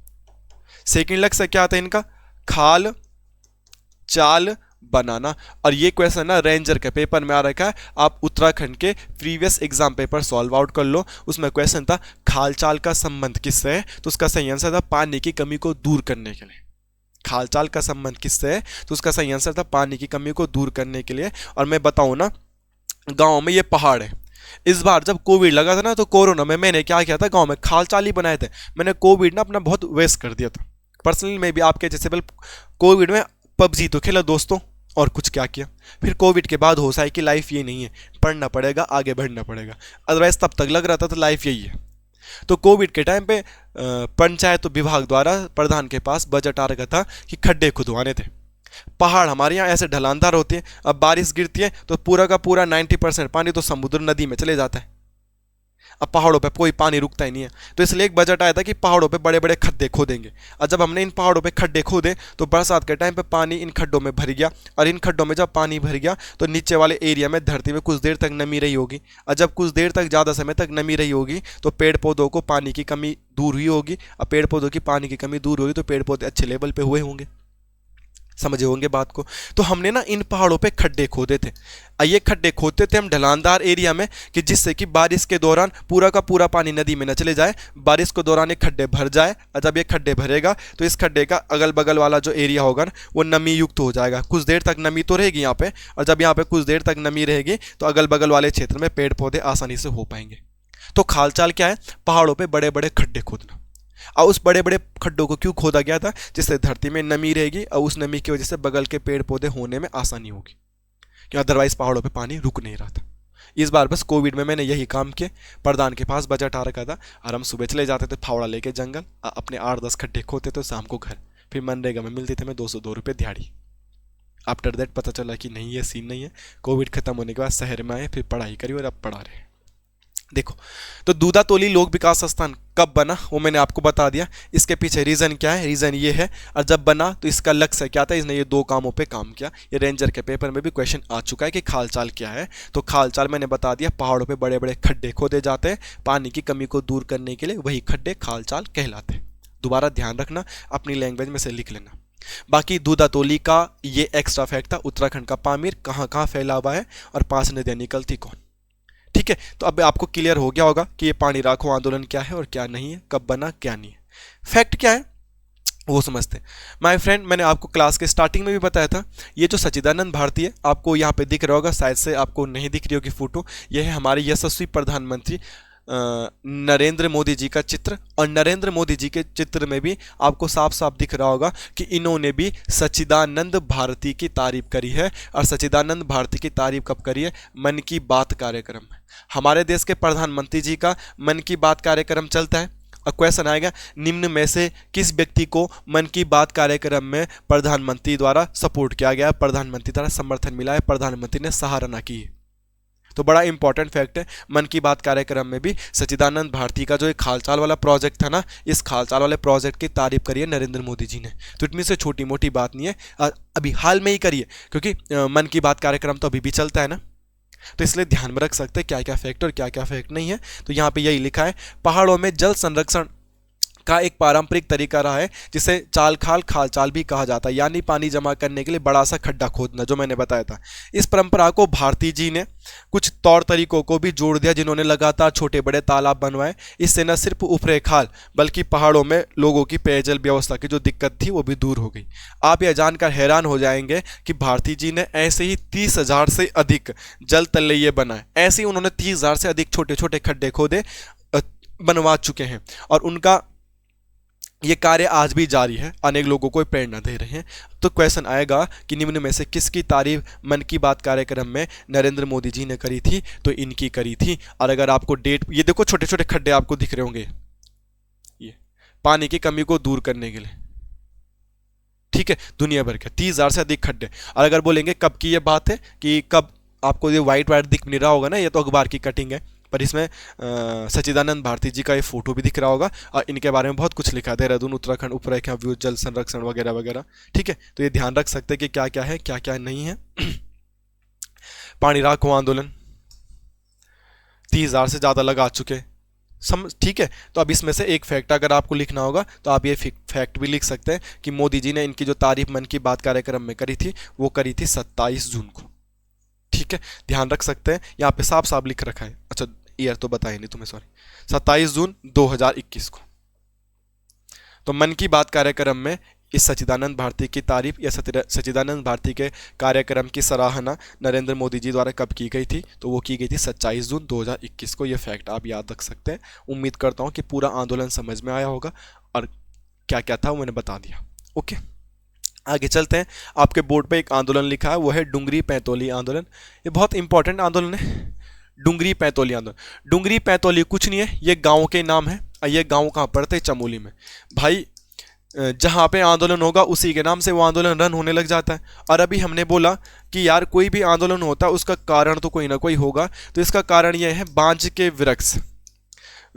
सेकंड लक्ष्य क्या था इनका, खाल चाल बनाना। और ये क्वेश्चन ना रेंजर के पेपर में आ रखा है, आप उत्तराखंड के previous exam paper solve out कर लो। उसमें क्वेश्चन था खाल चाल का संबंध किससे है, तो उसका सही आंसर था पानी की कमी को दूर करने के लिए। खाल चाल का संबंध किससे है, तो उसका सही आंसर था पानी की कमी को दूर करने के लिए। और मैं बताऊं ना, गाँव में ये पहाड़ है। इस बार जब कोविड लगा था ना, तो कोरोना में मैंने क्या किया था, गांव में खाल चाल ही बनाए थे। मैंने कोविड ना अपना बहुत वेस्ट कर दिया था पर्सनली। मैं भी आपके जैसे कोविड में पबजी तो खेला दोस्तों, और कुछ क्या किया। फिर कोविड के बाद होश आई कि लाइफ ये नहीं है, पढ़ना पड़ेगा, आगे बढ़ना पड़ेगा। अदरवाइज तब तक लग रहा था तो लाइफ यही है। तो कोविड के टाइम पे पंचायत विभाग द्वारा प्रधान के पास बजट आ रखा था कि खड्डे खुदवाने थे। पहाड़ हमारे यहाँ ऐसे ढलानदार होते हैं, अब बारिश गिरती है तो पूरा का पूरा 90% पानी तो समुद्र नदी में चले जाता है। अब पहाड़ों पे कोई पानी रुकता ही नहीं है, तो इसलिए एक बजट आया था कि पहाड़ों पे बड़े बड़े खड्डे खोदेंगे। और जब हमने इन पहाड़ों पे खड्डे खोदे, तो बरसात के टाइम पे पानी इन खड्डों में भर गया। और इन खड्डों में जब पानी भर गया, तो नीचे वाले एरिया में धरती में कुछ देर तक नमी रही होगी। और जब कुछ देर तक, ज़्यादा समय तक नमी रही होगी, तो पेड़ पौधों को पानी की कमी दूर हुई होगी। और पेड़ पौधों की पानी की कमी दूर होगी तो पेड़ पौधे अच्छे लेवल पे हुए होंगे। समझे होंगे बात को। तो हमने ना इन पहाड़ों पे खड्डे खोदे थे। ये खड्डे खोदते थे हम ढलानदार एरिया में, कि जिससे कि बारिश के दौरान पूरा का पूरा पानी नदी में न चले जाए, बारिश के दौरान ये खड्डे भर जाए। और जब ये खड्डे भरेगा, तो इस खड्डे का अगल बगल वाला जो एरिया होगा ना, वो नमी युक्त हो जाएगा। कुछ देर तक नमी तो रहेगी यहाँ पे, और जब यहाँ पे कुछ देर तक नमी रहेगी, तो अगल बगल वाले क्षेत्र में पेड़ पौधे आसानी से हो पाएंगे। तो खालचाल क्या है, पहाड़ों पर बड़े बड़े खड्डे खोदना। और उस बड़े बड़े खड्डों को क्यों खोदा गया था, जिससे धरती में नमी रहेगी और उस नमी की वजह से बगल के पेड़ पौधे होने में आसानी होगी, कि अदरवाइज पहाड़ों पे पानी रुक नहीं रहा था। इस बार बस कोविड में मैंने यही काम किया। प्रधान के पास बजट आ रखा था, और हम सुबह चले जाते थे फावड़ा लेके जंगल, अपने 8-10 खड्डे खोदते थे, शाम को घर। फिर मनरेगा में मिलती थे मैं 202 रुपये दिहाड़ी। आफ्टर दैट पता चला कि नहीं, ये सीन नहीं है। कोविड खत्म होने के बाद शहर में आए, फिर पढ़ाई करी और अब पढ़ा रहे। देखो, तो दूधातोली लोक विकास संस्थान कब बना वो मैंने आपको बता दिया। इसके पीछे रीजन क्या है, रीजन ये है, और जब बना तो इसका लक्ष्य क्या था, इसने ये दो कामों पे काम किया। ये रेंजर के पेपर में भी क्वेश्चन आ चुका है कि खालचाल क्या है। तो खालचाल मैंने बता दिया, पहाड़ों पे बड़े बड़े खड्डे खोदे जाते हैं पानी की कमी को दूर करने के लिए, वही खड्डे खालचाल कहलाते हैं। दोबारा ध्यान रखना, अपनी लैंग्वेज में से लिख लेना। बाकी दूधातोली का ये एक्स्ट्रा फैक्ट था, उत्तराखंड का पामीर कहाँ कहाँ फैला हुआ है और 5 नदियाँ निकलती कौन। ठीक है, तो अब आपको क्लियर हो गया होगा कि ये पानी राखो आंदोलन क्या है और क्या नहीं है, कब बना क्या नहीं है, फैक्ट क्या है वो समझते हैं। माय फ्रेंड, मैंने आपको क्लास के स्टार्टिंग में भी बताया था, ये जो सच्चिदानंद भारती है, आपको यहाँ पे दिख रहा होगा, शायद से आपको नहीं दिख रही होगी फोटो, ये है हमारे यशस्वी प्रधानमंत्री नरेंद्र मोदी जी का चित्र। और नरेंद्र मोदी जी के चित्र में भी आपको साफ साफ दिख रहा होगा कि इन्होंने भी सच्चिदानंद भारती की तारीफ करी है। और सच्चिदानंद भारती की तारीफ कब करी है, मन की बात कार्यक्रम में। हमारे देश के प्रधानमंत्री जी का मन की बात कार्यक्रम चलता है। अब क्वेश्चन आएगा, निम्न में से किस व्यक्ति को मन की बात कार्यक्रम में प्रधानमंत्री द्वारा सपोर्ट किया गया, प्रधानमंत्री द्वारा समर्थन मिला है, प्रधानमंत्री ने सराहना की है। तो बड़ा इंपॉर्टेंट फैक्ट है, मन की बात कार्यक्रम में भी सच्चिदानंद भारती का जो एक खालचाल वाला प्रोजेक्ट था ना, इस खालचाल वाले प्रोजेक्ट की तारीफ करी है नरेंद्र मोदी जी ने। तो इतनी से छोटी मोटी बात नहीं है, अभी हाल में ही करिए, क्योंकि मन की बात कार्यक्रम तो अभी भी चलता है ना, तो इसलिए ध्यान में रख सकते हैं क्या क्या फैक्ट और क्या क्या फैक्ट नहीं है। तो यहाँ पे यही लिखा है, पहाड़ों में जल संरक्षण का एक पारंपरिक तरीका रहा है जिसे चाल खाल खालचाल भी कहा जाता है, यानी पानी जमा करने के लिए बड़ा सा खड्डा खोदना, जो मैंने बताया था। इस परंपरा को भारती जी ने कुछ तौर तरीकों को भी जोड़ दिया, जिन्होंने लगातार छोटे बड़े तालाब बनवाए। इससे न सिर्फ उफरे खाल बल्कि पहाड़ों में लोगों की पेयजल व्यवस्था की जो दिक्कत थी वो भी दूर हो गई। आप यह जानकर हैरान हो जाएंगे कि भारती जी ने ऐसे ही 30,000 से अधिक जल तलैये बनाए। ऐसे ही उन्होंने 30,000 से अधिक छोटे छोटे खड्डे खोदे बनवा चुके हैं, और उनका ये कार्य आज भी जारी है, अनेक लोगों को प्रेरणा दे रहे हैं। तो क्वेश्चन आएगा कि निम्न में से किसकी तारीफ मन की बात कार्यक्रम में नरेंद्र मोदी जी ने करी थी, तो इनकी करी थी। और अगर आपको डेट, ये देखो छोटे छोटे खड्डे आपको दिख रहे होंगे, ये पानी की कमी को दूर करने के लिए, ठीक है, दुनिया भर के 30,000 से अधिक खड्डे। और अगर बोलेंगे कब की ये बात है, कि कब, आपको ये वाइट वाइट दिख नहीं रहा होगा ना, ये तो अखबार की कटिंग है, पर इसमें सच्चिदानंद भारती जी का ये फोटो भी दिख रहा होगा, और इनके बारे में बहुत कुछ लिखा है, देहरादून उत्तराखंड उपरेखा व्यू जल संरक्षण वगैरह वगैरह। ठीक है, तो ये ध्यान रख सकते हैं कि क्या क्या है क्या क्या नहीं है। पानी राखो आंदोलन 30,000 से ज़्यादा लगा चुके ठीक है। तो अब इसमें से एक फैक्ट अगर आपको लिखना होगा तो आप ये फैक्ट भी लिख सकते हैं कि मोदी जी ने इनकी जो तारीफ मन की बात कार्यक्रम में करी थी वो करी थी 27 जून को। ठीक है, ध्यान रख सकते हैं, यहाँ पे साफ साफ लिख रखा है। अच्छा, ईयर तो बताया नहीं तुम्हें, सॉरी, 27 जून 2021 को। तो मन की बात कार्यक्रम में इस सच्चिदानंद भारती की तारीफ या सच्चिदानंद भारती के कार्यक्रम की सराहना नरेंद्र मोदी जी द्वारा कब की गई थी, तो वो की गई थी 27 जून 2021 को। ये फैक्ट आप याद रख सकते हैं। उम्मीद करता हूँ कि पूरा आंदोलन समझ में आया होगा और क्या क्या था वो मैंने बता दिया। ओके, आगे चलते हैं। आपके बोर्ड पे एक आंदोलन लिखा है, वो है डुंगरी पैंतोली आंदोलन। ये बहुत इंपॉर्टेंट आंदोलन है, डुंगरी पैंतोली आंदोलन। डुंगरी पैंतोली कुछ नहीं है, ये गाँव के नाम है। ये गाँव कहाँ पड़ते हैं, चमोली में। भाई जहाँ पे आंदोलन होगा उसी के नाम से वो आंदोलन रन होने लग जाता है। और अभी हमने बोला कि यार कोई भी आंदोलन होता है उसका कारण तो कोई ना कोई होगा, तो इसका कारण यह है बांझ के वृक्ष,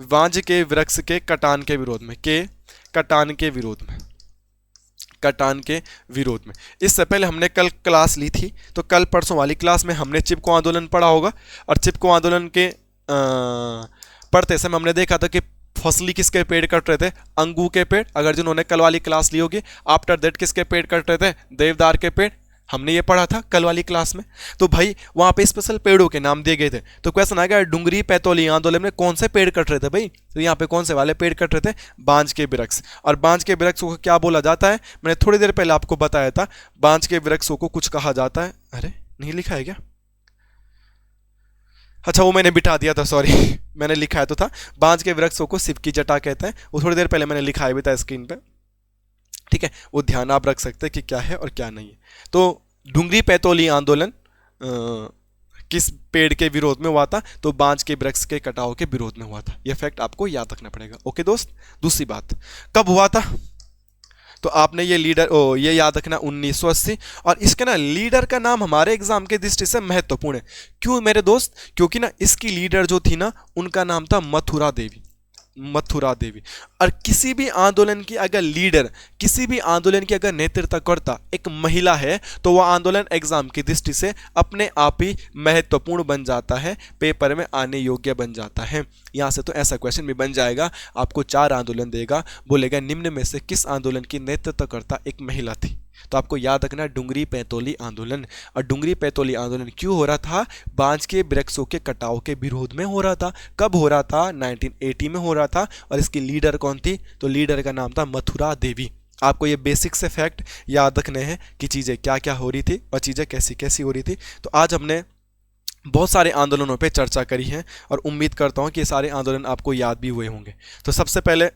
बांझ के वृक्ष के कटान के विरोध में, कटान के विरोध में, कटान के विरोध में। इससे पहले हमने कल क्लास ली थी, तो कल परसों वाली क्लास में हमने चिपको आंदोलन पढ़ा होगा। और चिपको आंदोलन के पढ़ते समय हमने देखा था कि फसली किसके पेड़ कट रहे थे, अंगू के पेड़। अगर जिन्होंने कल वाली क्लास ली होगी, आफ्टर दैट किसके पेड़ कट रहे थे, देवदार के पेड़। हमने ये पढ़ा था कल वाली क्लास में। तो भाई वहाँ पे स्पेशल पेड़ों के नाम दिए गए थे। तो क्वेश्चन आएगा डुंगरी पैंतोली आंदोलन में कौन से पेड़ कट रहे थे भाई, तो यहाँ पे कौन से वाले पेड़ कट रहे थे, बांझ के वृक्ष। और बांझ के वृक्षों को क्या बोला जाता है, मैंने थोड़ी देर पहले आपको बताया था, बांझ के वृक्षों को कुछ कहा जाता है। अरे नहीं लिखा है क्या, अच्छा वो मैंने बिठा दिया था, सॉरी मैंने लिखा है तो था, बांझ के वृक्षों को शिव की जटा कहते हैं। वो थोड़ी देर पहले मैंने लिखा भी था स्क्रीन पे, ठीक है, वो ध्यान आप रख सकते हैं कि क्या है और क्या नहीं है। तो डुंगरी पैंतोली आंदोलन किस पेड़ के विरोध में हुआ था, तो बांझ के वृक्ष के कटाव के विरोध में हुआ था। यह फैक्ट आपको याद रखना पड़ेगा। ओके दोस्त, दूसरी बात, कब हुआ था, तो आपने ये लीडर ये याद रखना 1980। और इसके ना लीडर का नाम हमारे एग्जाम के दृष्टि से महत्वपूर्ण है। क्यों मेरे दोस्त? क्योंकि ना इसकी लीडर जो थी ना, उनका नाम था मथुरा देवी। मथुरा देवी। और किसी भी आंदोलन की अगर लीडर, किसी भी आंदोलन की अगर नेतृत्वकर्ता एक महिला है, तो वह आंदोलन एग्जाम की दृष्टि से अपने आप ही महत्वपूर्ण बन जाता है, पेपर में आने योग्य बन जाता है। यहाँ से तो ऐसा क्वेश्चन भी बन जाएगा, आपको 4 आंदोलन देगा, बोलेगा निम्न में से किस आंदोलन की नेतृत्वकर्ता एक महिला थी। तो आपको याद रखना डुंगरी पैंतोली आंदोलन। और डुंगरी पैंतोली आंदोलन क्यों हो रहा था? बांज के वृक्षों के कटाव के विरोध में हो रहा था। कब हो रहा था? 1980 में हो रहा था। और इसकी लीडर कौन थी? तो लीडर का नाम था मथुरा देवी। आपको ये बेसिक से फैक्ट याद रखने हैं कि चीज़ें क्या क्या हो रही थी और चीज़ें कैसी कैसी हो रही थी। तो आज हमने बहुत सारे आंदोलनों पे चर्चा करी है और उम्मीद करता हूँ कि ये सारे आंदोलन आपको याद भी हुए होंगे। तो सबसे पहले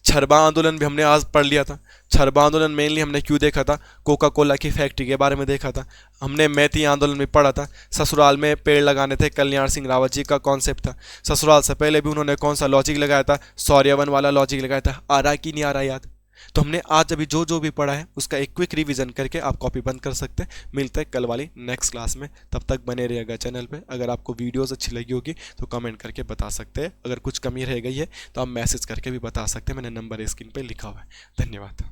छरबा आंदोलन भी हमने आज पढ़ लिया था। छरबा आंदोलन मेनली हमने क्यों देखा था? कोका कोला की फैक्ट्री के बारे में देखा था। हमने मैती आंदोलन में पढ़ा था, ससुराल में पेड़ लगाने थे, कल्याण सिंह रावत जी का कॉन्सेप्ट था। ससुराल से पहले भी उन्होंने कौन सा लॉजिक लगाया था? सौर्यवन वाला लॉजिक लगाया था। आ रहा कि नहीं आ रहा याद? तो हमने आज अभी जो जो भी पढ़ा है उसका एक क्विक रिवीजन करके आप कॉपी बंद कर सकते हैं। मिलते हैं कल वाली नेक्स्ट क्लास में, तब तक बने रहिएगा चैनल पे। अगर आपको वीडियोस अच्छी लगी होगी तो कमेंट करके बता सकते हैं। अगर कुछ कमी रह गई है तो आप मैसेज करके भी बता सकते हैं, मैंने नंबर स्क्रीन पे लिखा हुआ है। धन्यवाद।